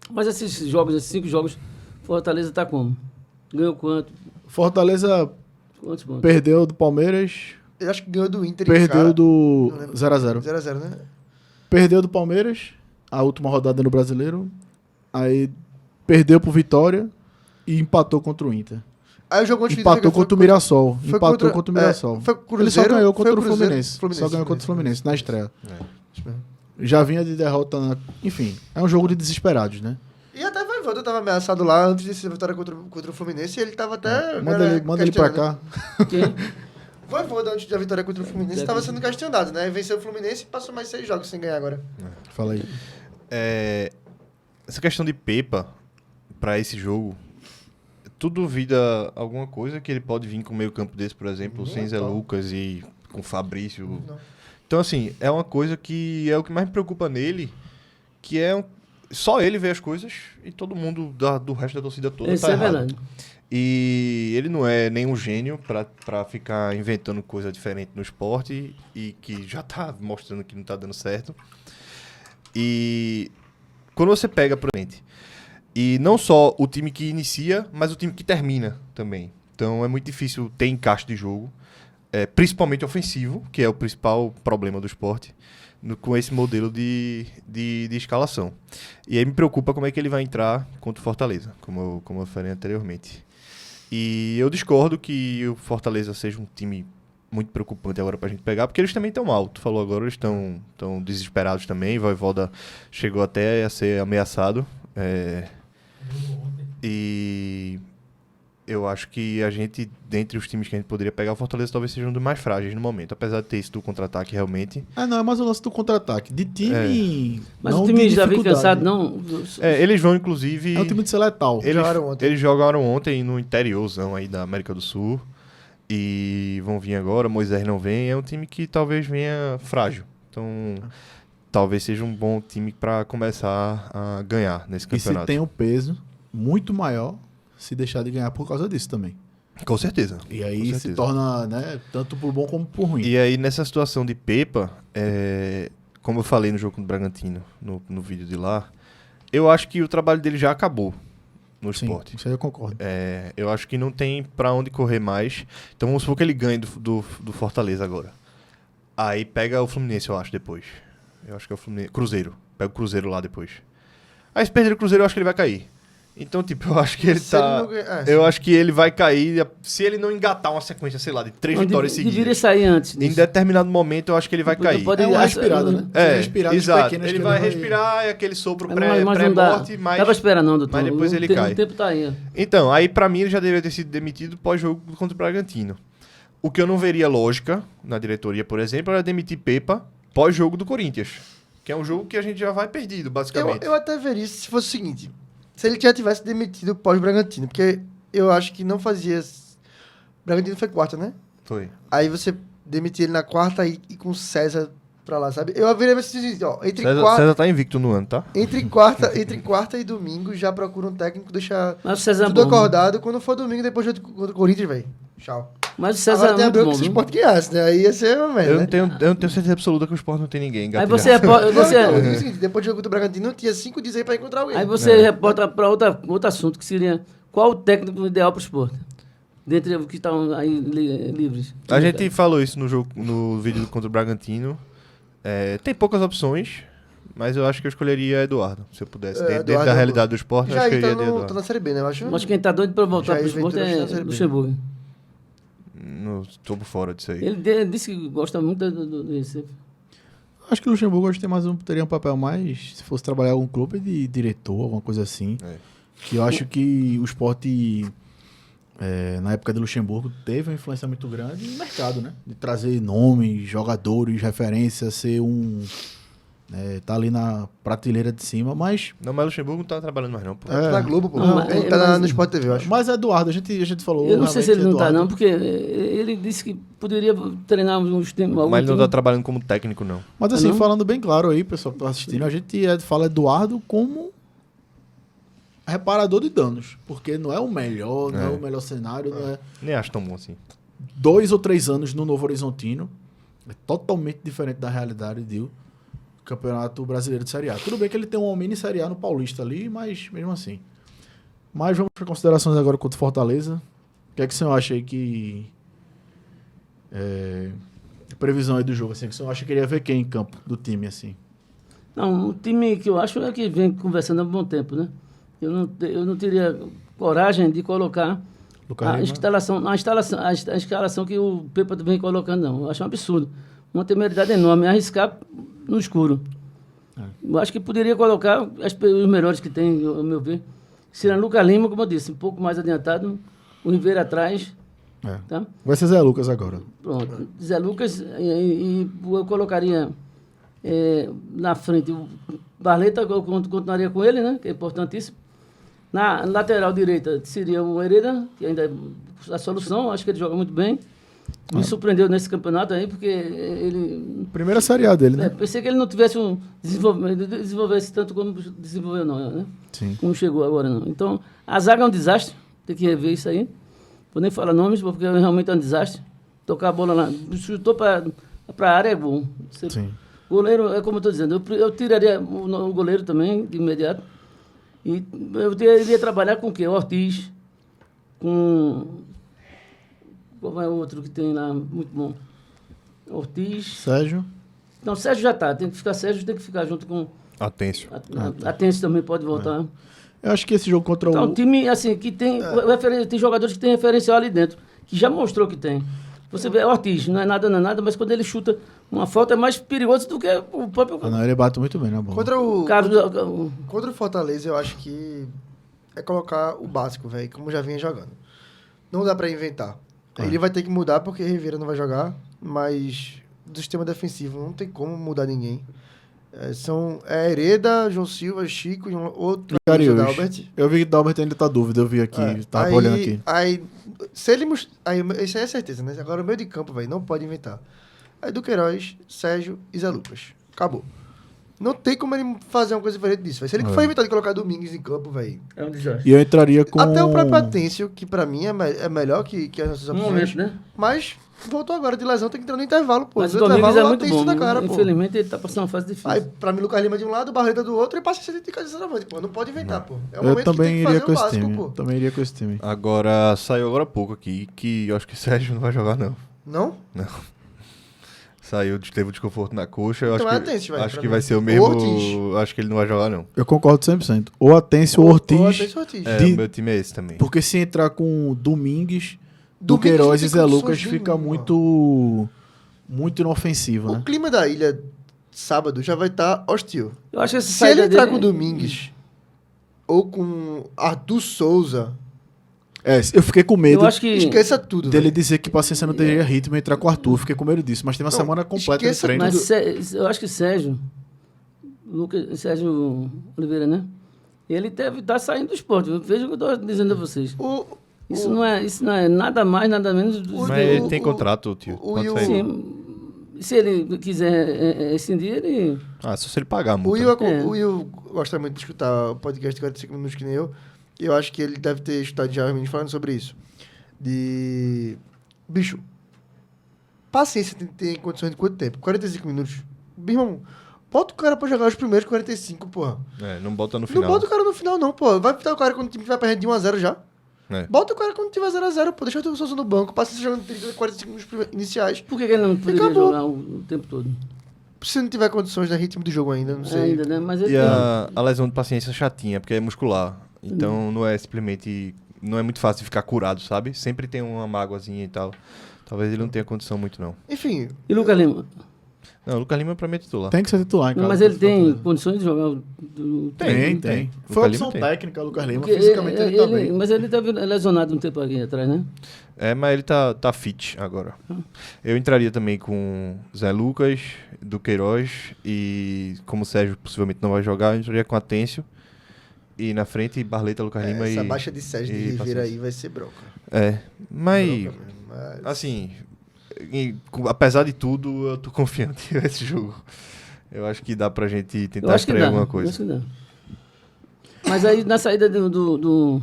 Mas esses jogos, esses 5 jogos, Fortaleza tá como? Ganhou quanto? Fortaleza Quantos pontos? perdeu do Palmeiras, Eu acho que ganhou do Inter em perdeu casa. do Não lembro. 0x0. 0x0, né? Perdeu do Palmeiras, a última rodada no Brasileiro. Aí perdeu pro Vitória e empatou contra o Inter. Aí o jogo antes Empatou contra o Mirassol. foi Empatou contra o Mirassol. foi Ele só ganhou contra o Cruzeiro, Fluminense. Só ganhou contra o Fluminense na estreia. Isso mesmo. Já vinha de derrota. Enfim, é um jogo de desesperados, né? E até vai volta, tava ameaçado lá antes dessa vitória contra o Fluminense e ele tava até... Manda ele pra cá. Quem? Voivoda, antes da vitória contra o Fluminense, estava sendo questionado, né? Venceu o Fluminense e passou mais 6 jogos sem ganhar agora. Fala aí. Essa questão de Pepa pra esse jogo, tu duvida alguma coisa que ele pode vir com o meio campo desse, por exemplo, sem Zé Não. Lucas e com Fabrício, Não. Então, assim, é uma coisa que é o que mais me preocupa nele, que é só ele vê as coisas e todo mundo do resto da torcida toda Isso tá é errado. verdade. E ele não é nenhum gênio pra ficar inventando coisa diferente no esporte e que já tá mostrando que não tá dando certo. E quando você pega, por exemplo, e não só o time que inicia, mas o time que termina também. Então é muito difícil ter encaixe de jogo, principalmente ofensivo, que é o principal problema do esporte, com esse modelo de escalação. E aí me preocupa como é que ele vai entrar contra o Fortaleza, como eu falei anteriormente. E eu discordo que o Fortaleza seja um time muito preocupante agora pra gente pegar, porque eles também estão mal. Tu falou agora, eles estão desesperados também. O Voivoda chegou até a ser ameaçado. E eu acho que a gente, dentre os times que a gente poderia pegar, o Fortaleza talvez seja um dos mais frágeis no momento, apesar de ter esse do contra-ataque realmente. Não, é mais o lance do contra-ataque. De time. Mas não o time de já vem dificuldade. cansado, não. Eles vão, inclusive... É um time de ser letal. Eles jogaram ontem no interiorzão aí da América do Sul. E vão vir agora, Moisés não vem. É um time que talvez venha frágil. Então, talvez seja um bom time para começar a ganhar nesse E se campeonato. tem um peso muito maior se deixar de ganhar por causa disso também. Com certeza. E aí com se certeza. torna, né, tanto por bom como por ruim. E aí, nessa situação de Pepa, como eu falei no jogo com o Bragantino, no vídeo de lá, eu acho que o trabalho dele já acabou no Sim, esporte. isso aí eu concordo. Eu acho que não tem pra onde correr mais. Então vamos supor que ele ganhe do Fortaleza agora. Aí pega o Fluminense, eu acho, depois. Eu acho que é o Fluminense. Cruzeiro. Pega o Cruzeiro lá depois. Aí se perder o Cruzeiro, eu acho que ele vai cair. Então, tipo, eu acho que ele Se ele tá... não ganhar- Eu acho que ele vai cair se ele não engatar uma sequência, sei lá, de 3 Não, vitórias deveria seguidas. sair antes Em disso. determinado momento, eu acho que ele vai cair. Pode- É uma respirada, né? Respiradas Exato. pequenas Ele que vai respirar, é aquele sopro Mas não dá, pré-morte, mas... dá pra esperar não, doutor. mas depois ele cai. O tempo tá aí. Ó. Então, aí pra mim ele já deveria ter sido demitido pós-jogo contra o Bragantino. O que eu não veria lógica na diretoria, por exemplo, era demitir Pepa pós-jogo do Corinthians. Que é um jogo que a gente já vai perdido, basicamente. Eu até veria se fosse o seguinte: se ele já tivesse demitido pós-Bragantino, porque eu acho que não fazia. Bragantino foi quarta, né? Foi. Aí você demitir ele na quarta e com o César pra lá, sabe? Eu haveria o seguinte: ó, César tá invicto no ano, tá? entre quarta e domingo já procura um técnico, deixar Mas o César é tudo bom. acordado. Quando for domingo, depois do jogo contra o Corinthians, velho. Tchau. Mas o César Agora tem é a muito bronca bom. que se o viu? Sport ganhasse, né? Aí ia ser uma merda, Eu né? não tenho certeza absoluta que o Sport não tem ninguém Aí engatilhado. você reporta, Não, você, então, é o seguinte, depois do jogo do Bragantino, tinha 5 dias aí pra encontrar alguém. aí você reporta para outro assunto, que seria qual o técnico ideal para o esporte? Dentre os que estão aí livres. A gente falou isso no vídeo contra o Bragantino. Tem poucas opções, mas eu acho que eu escolheria Eduardo, se eu pudesse. Dentro da Eduardo- realidade do esporte, eu acho que eu Já iria de tá Eduardo. na Série B, né? Eu acho. Mas quem está doido para voltar para o Jair esporte Ventura está na é Série B. Luxemburgo. Não estou por fora disso aí. Ele disse que gosta muito do Recife. Acho que o Luxemburgo hoje teria um papel mais, se fosse trabalhar em algum clube, de diretor, alguma coisa assim. Que eu acho que o Sport, na época de Luxemburgo, teve uma influência muito grande no mercado, né? De trazer nomes, jogadores, referências, ser tá ali na prateleira de cima, mas Não, mas Luxemburgo não tá trabalhando mais não, pô. Tá na Globo, pô. Não, mas- Ele tá mas- no Sport TV, eu acho. Mas Eduardo, a gente falou. Eu não sei se ele não está, Eduardo, não, porque ele disse que poderia treinar uns tempos. Mas ele não tá trabalhando como técnico, não. Mas assim, não? falando bem claro aí, pessoal que tá assistindo, a gente fala Eduardo como reparador de danos. Porque não é o melhor, não é o melhor cenário, não é Nem acho tão bom assim. 2 ou 3 anos no Novo Horizontino. É totalmente diferente da realidade do Campeonato Brasileiro de Série A. Tudo bem que ele tem uma mini Série A no Paulista ali, mas mesmo assim. Mas vamos para considerações agora contra o Fortaleza. O que é que você acha aí que... previsão aí do jogo, assim, que você acha que queria ver quem em campo do time, assim? Não, o time que eu acho é que vem conversando há um bom tempo, né? Eu não teria coragem de colocar Lucas a Lima? escalação que o Pepa vem colocando, não. Eu acho um absurdo. Uma temeridade enorme. Arriscar no escuro. Eu acho que poderia colocar os melhores que tem, ao meu ver. Seria Lucas Lima, como eu disse, um pouco mais adiantado. O Ribeiro atrás. Tá? Vai ser Zé Lucas agora. Pronto. Zé Lucas e eu colocaria na frente o Barleta, eu continuaria com ele, né? Que é importantíssimo. Na lateral direita seria o Hereda, que ainda é a solução, acho que ele joga muito bem. Me surpreendeu nesse campeonato aí, porque ele... Primeira Série A dele, né? pensei que ele não tivesse um desenvolvesse tanto como desenvolveu, não, né? Sim. Como chegou agora, não. Então, a zaga é um desastre. Tem que rever isso aí. Vou nem falar nomes, porque realmente é um desastre. Tocar a bola lá, chutou para a área é bom. Sim. Goleiro, é como eu estou dizendo, eu tiraria o goleiro também, de imediato. E eu iria trabalhar com o quê? Ortiz, com... Qual é o outro que tem lá, muito bom? Ortiz. Sérgio. Não, Sérgio já tá. Tem que ficar Sérgio, tem que ficar junto com... Atêncio. Atencio também pode voltar. Eu acho que esse jogo contra Então, o... um time, assim, que tem... Tem jogadores que tem referencial ali dentro, que já mostrou que tem. Você vê, Ortiz, não é nada, mas quando ele chuta uma falta é mais perigoso do que o próprio... Ah, não, ele bate muito bem na bola. Contra o Fortaleza, eu acho que é colocar o básico, velho, como já vinha jogando. Não dá pra inventar. Ele vai ter que mudar porque Rivera não vai jogar, mas do sistema defensivo não tem como mudar ninguém. Hereda, João Silva, Chico e outro Dalbert. Eu vi que Dalbert ainda tá dúvida, eu vi aqui, tava olhando aqui. Se ele... isso aí é certeza, né? Agora o meio de campo, velho, não pode inventar. Aí Duqueiroz, Sérgio e Zé Lucas. Acabou. Não tem como ele fazer uma coisa diferente disso, véio. Se ele for inventar de colocar Domingues em campo, velho... É um desastre. E eu entraria com... Até o próprio Atêncio, que pra mim é melhor que as nossas opções. Momento, né? Mas voltou agora de lesão, tem que entrar no intervalo, pô. Mas no o Domingues é intervalo, muito bom. na cara, pô. Infelizmente, ele tá passando uma fase difícil. Aí, pra mim, Lucas Lima de um lado, Barreto do outro, e passa a ser de centroavante, pô. Não pode inventar, pô. É o Eu momento que tem também que iria fazer com o esse básico, time. pô. Também iria com esse time. Agora, saiu agora há pouco aqui, que eu acho que Sérgio não vai jogar, não. Não? Saiu, teve o desconforto na coxa. Eu Então acho é que, Atêncio, vai, acho pra que mim. vai ser o Ou mesmo. Ortiz. Acho que ele não vai jogar, não. Eu concordo 100%. Ou Atêncio ou Ortiz. Ortiz. É, De- o meu time é esse também. Porque se entrar com Domingues, Domingues Duqueiroz não e tem Zé condições Lucas fica nenhuma. muito inofensivo, O né? clima da ilha, sábado, já vai estar hostil. Eu acho que essa Se ele saída entrar dele- com Domingues ou com Arthur Souza, Eu fiquei com medo Eu acho que... esqueça tudo, dele velho. dizer que Paciência não teria ritmo e entrar com o Arthur. Fiquei com medo disso. Mas tem uma Não, semana completa de esqueça treino. Mas eu acho que Sérgio Oliveira, né? Ele deve estar saindo do esporte. Veja o que eu estou dizendo a vocês. Isso não é nada mais, nada menos do Mas ele tem contrato, tio. Pode sair. Sim. Se ele quiser rescindir, ele... Ah, só se ele pagar a O multa. Will gosta muito de escutar o podcast de 45 minutos que nem eu. E eu acho que ele deve ter escutado já meninos falando sobre isso. Bicho, paciência tem condições de quanto tempo? 45 minutos. Meu irmão, bota o cara pra jogar os primeiros 45, porra. É, não bota no final. Não bota o cara no final, não, pô. Vai botar o cara quando o time vai perdendo de 1-0 já. É. Bota o cara quando tiver 0-0, pô. Deixa o Souza no banco. Paciência jogando 30, 45 minutos iniciais. Por que ele não poderia Acabou. jogar o tempo todo? Se não tiver condições, né? Ritmo de jogo ainda, não sei. Ainda, né? Mas ele E a lesão de paciência é chatinha, porque é muscular. Então não é simplesmente. Não é muito fácil de ficar curado, sabe? Sempre tem uma mágoazinha e tal. Talvez ele não tenha condição muito, não. Enfim, E Lucas Lima? Não, o Lucas Lima pra mim é titular. Tem que ser titular, em Não, casa mas do ele tem Fortaleza. condições de jogar o... Tem. Foi Lucas a Lima opção tem. técnica, Lucas Lima. Porque Fisicamente ele tá bem. Mas ele teve lesionado um tempo aqui atrás, né? É, mas ele tá fit agora. Eu entraria também com Zé Lucas, Duqueiroz e como o Sérgio possivelmente não vai jogar, eu entraria com Atêncio. E na frente, Barleta, Lucas Lima essa e... baixa de Sérgio de e Rivera paciência. aí vai ser bronca. É, mas... Bronca mesmo, mas- Assim, apesar de tudo, eu tô confiante nesse jogo. Eu acho que dá pra gente Eu tentar acho que estrear dá. alguma Eu coisa. acho que dá. Mas aí, na saída do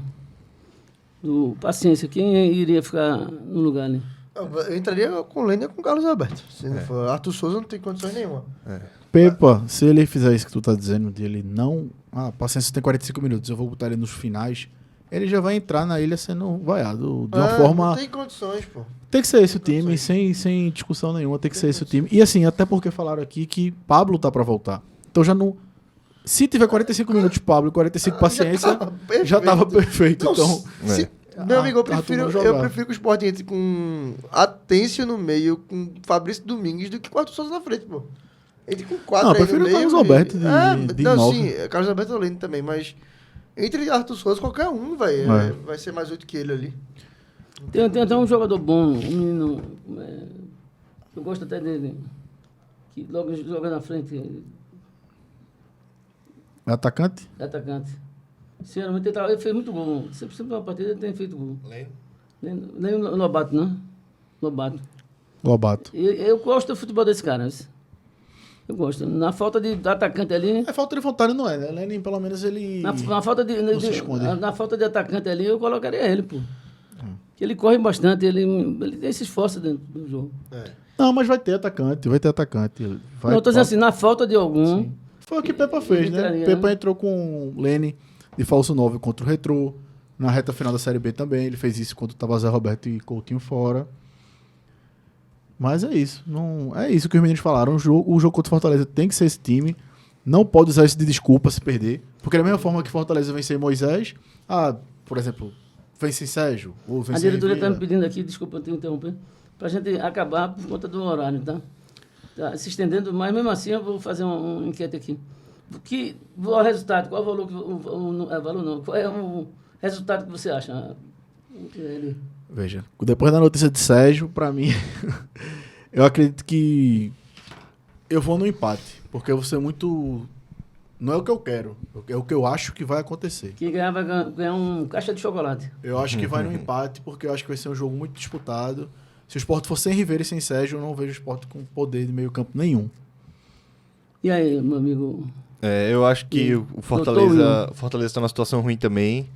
Paciência, quem iria ficar no lugar, né? Eu entraria com o Lênin e com o Carlos Alberto. Se É. não for Arthur Souza, não tem condições nenhuma. Pepa, se ele fizer isso que tu tá dizendo, de ele não... Ah, Paciência tem 45 minutos, eu vou botar ele nos finais. Ele já vai entrar na ilha sendo vaiado de uma forma... Não tem condições, pô. Tem que ser esse o time, sem discussão nenhuma, tem que ser esse o time. E assim, até porque falaram aqui que Pablo tá pra voltar. Então já não... Se tiver 45 minutos Pablo e 45 Paciência, já tava perfeito. Não, Então, se- Meu amigo, Arthur não eu jogava. prefiro que o Sport entre com Atêncio no meio, com Fabrício Domingues, do que com Arthur Souza na frente, pô. Entre com 4 Não, eu aí no prefiro o meio. Carlos Alberto de não, nove. sim, Carlos Alberto Lênin também, mas entre Arthur Souza, qualquer um, velho. É. Vai ser mais 8 que ele ali. Tem até um jogador bom, um menino... eu gosto até dele. Que logo joga na frente, atacante? atacante. Sinceramente, ele fez muito gol. Sempre uma partida ele tem feito gol. Nem o Lobato, né? Lobato. Lobato. Eu gosto do futebol desse cara. Eu gosto. Na falta de atacante ali. É falta de vontade, não é, né? Lenin, pelo menos, ele. Na falta de, não se esconde. na falta de atacante ali, eu colocaria ele, pô. Que ele corre bastante, ele se esforça dentro do jogo. Não, mas vai ter atacante, vai ter atacante. Vai, Não, eu tô dizendo assim, na falta de algum. Sim. Foi o que Pepa fez, né? entraria, Pepa né? entrou com o Lene de falso 9 contra o Retrô. Na reta final da Série B também. Ele fez isso quando tava Zé Roberto e Coutinho fora. Mas é isso. Não, é isso que os meninos falaram. O jogo contra o Fortaleza tem que ser esse time. Não pode usar isso de desculpa se perder. Porque da mesma forma que Fortaleza venceu Moisés, por exemplo, vence Sérgio. Ou A vence diretoria está Rivera. me pedindo aqui, desculpa te interromper, pra gente acabar por conta do horário, tá? Tá se estendendo, mas mesmo assim eu vou fazer uma enquete aqui. Qual é o resultado? Qual é o valor valor não. Qual é o resultado que você acha? Veja, depois da notícia de Sérgio, pra mim, eu acredito que eu vou no empate. Porque eu vou ser muito... Não é o que eu quero, é o que eu acho que vai acontecer. Quem ganhar vai ganhar um caixa de chocolate. Eu acho que vai no empate, porque eu acho que vai ser um jogo muito disputado. Se o Sport for sem Rivera e sem Sérgio, eu não vejo o Sport com poder de meio campo nenhum. E aí, meu amigo? Eu acho que o Doutor Fortaleza está numa situação ruim também.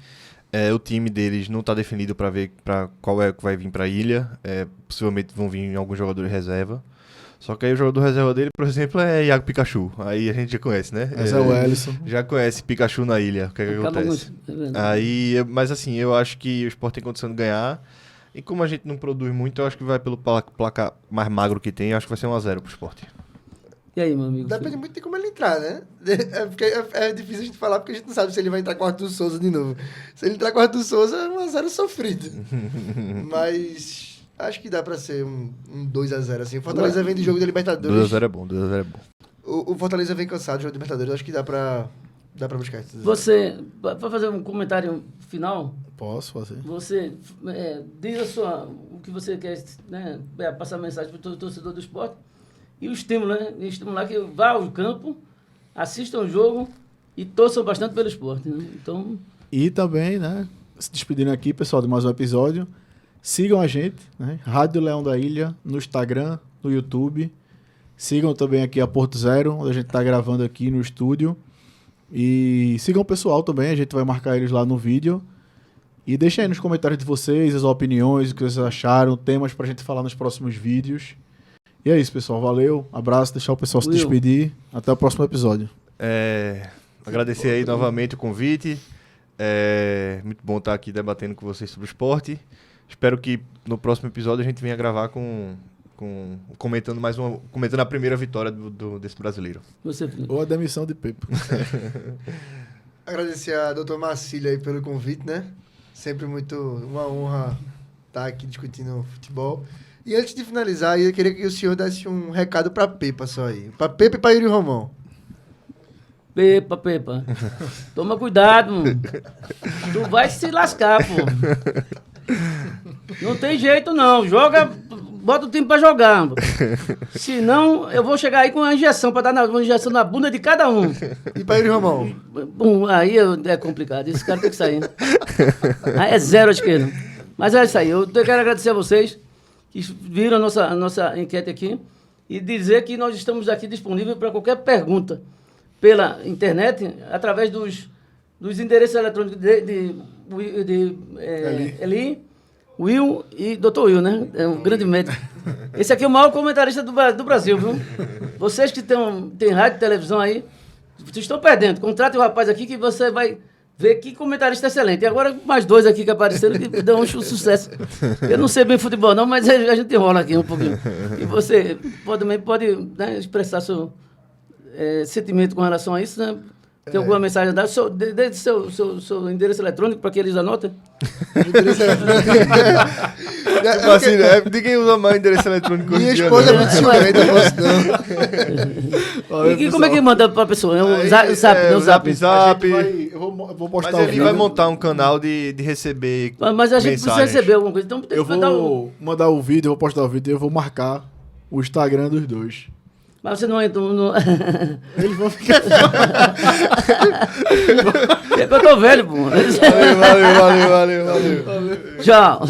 O time deles não está definido para ver qual é que vai vir para a ilha. Possivelmente vão vir alguns jogadores reserva. Só que aí o jogador reserva dele, por exemplo, é Iago Pikachu. Aí a gente já conhece, né? Mas é o Ellison. Já conhece Pikachu na ilha. O que é que acontece? Mas assim, eu acho que o Sport tem condição de ganhar. E como a gente não produz muito, eu acho que vai pelo placar mais magro que tem. Eu acho que vai ser 1-0 pro Sport. E aí, meu amigo? Depende muito de como ele entrar, né? Porque é difícil a gente falar, porque a gente não sabe se ele vai entrar com o Arthur Souza de novo. Se ele entrar com o Arthur Souza, é 1-0 sofrido. Mas acho que dá pra ser um 2-0, assim. O Fortaleza vem de jogo da Libertadores. 2-0 é bom, 2-0 é bom. O Fortaleza vem cansado do jogo da Libertadores. Acho que dá pra buscar isso. Você, para fazer um comentário final, Posso fazer? você diz o que você quer, né, passar mensagem para todo torcedor do esporte e o estímulo, né? E estimular que vá ao campo, assistam o jogo e torçam bastante pelo esporte. Né? Então, E também, né, se despedindo aqui, pessoal, de mais um episódio. Sigam a gente, né? Rádio Leão da Ilha, no Instagram, no YouTube. Sigam também aqui a Porto Zero, onde a gente está gravando aqui no estúdio. E sigam o pessoal também, a gente vai marcar eles lá no vídeo. E deixem aí nos comentários de vocês as opiniões, o que vocês acharam, temas pra gente falar nos próximos vídeos. E é isso, pessoal. Valeu, abraço, deixar o pessoal se Will. despedir. Até o próximo episódio. Agradecer aí novamente o convite. Muito bom estar aqui debatendo com vocês sobre o esporte. Espero que no próximo episódio a gente venha gravar comentando comentando a primeira vitória desse brasileiro. você... Ou a demissão de Pepe. Agradecer a doutor Marcílio aí pelo convite, né? Sempre uma honra estar aqui discutindo futebol. E antes de finalizar, eu queria que o senhor desse um recado pra Pepa só aí. Pra Pepa e pra Yuri Romão. Pepa. Toma cuidado, mano. Tu vai se lascar, pô. Não tem jeito, não. Bota o time pra jogar. Senão, eu vou chegar aí com uma injeção, pra dar uma injeção na bunda de cada um. E pra Yuri Romão. Bom, aí é complicado. Esse cara tem que sair. Aí é zero à esquerda. Mas é isso aí. Eu quero agradecer a vocês que viram a nossa enquete aqui e dizer que nós estamos aqui disponíveis para qualquer pergunta pela internet, através dos endereços eletrônicos de Eli, Will e Dr. Will, né? É um grande médico. Esse aqui é o maior comentarista do Brasil, viu? Vocês que têm rádio e televisão aí, vocês estão perdendo. Contrate o rapaz aqui que você vai ver que comentarista excelente. E agora mais dois aqui que apareceram que dão um sucesso. Eu não sei bem futebol não, mas a gente enrola aqui um pouquinho. E você também pode, né, expressar seu sentimento com relação a isso, né? Tem alguma mensagem a dar? Desde seu endereço eletrônico para que eles anotem? Tipo assim, ninguém usa mais endereço eletrônico. Minha esposa é muito ciumenta, eu posso não. E como é que manda para a pessoa? É o Zap, Zap. Eu vou postar Mas o ele vídeo. vai montar um canal de receber Mas a gente precisa mensagens. receber alguma coisa. Então tem Eu que mandar vou mandar o vídeo, eu vou postar o vídeo e eu vou marcar o Instagram dos dois. Mas você não entra no... Eles vão ficar... É que eu tô velho, pô. Valeu. Tchau.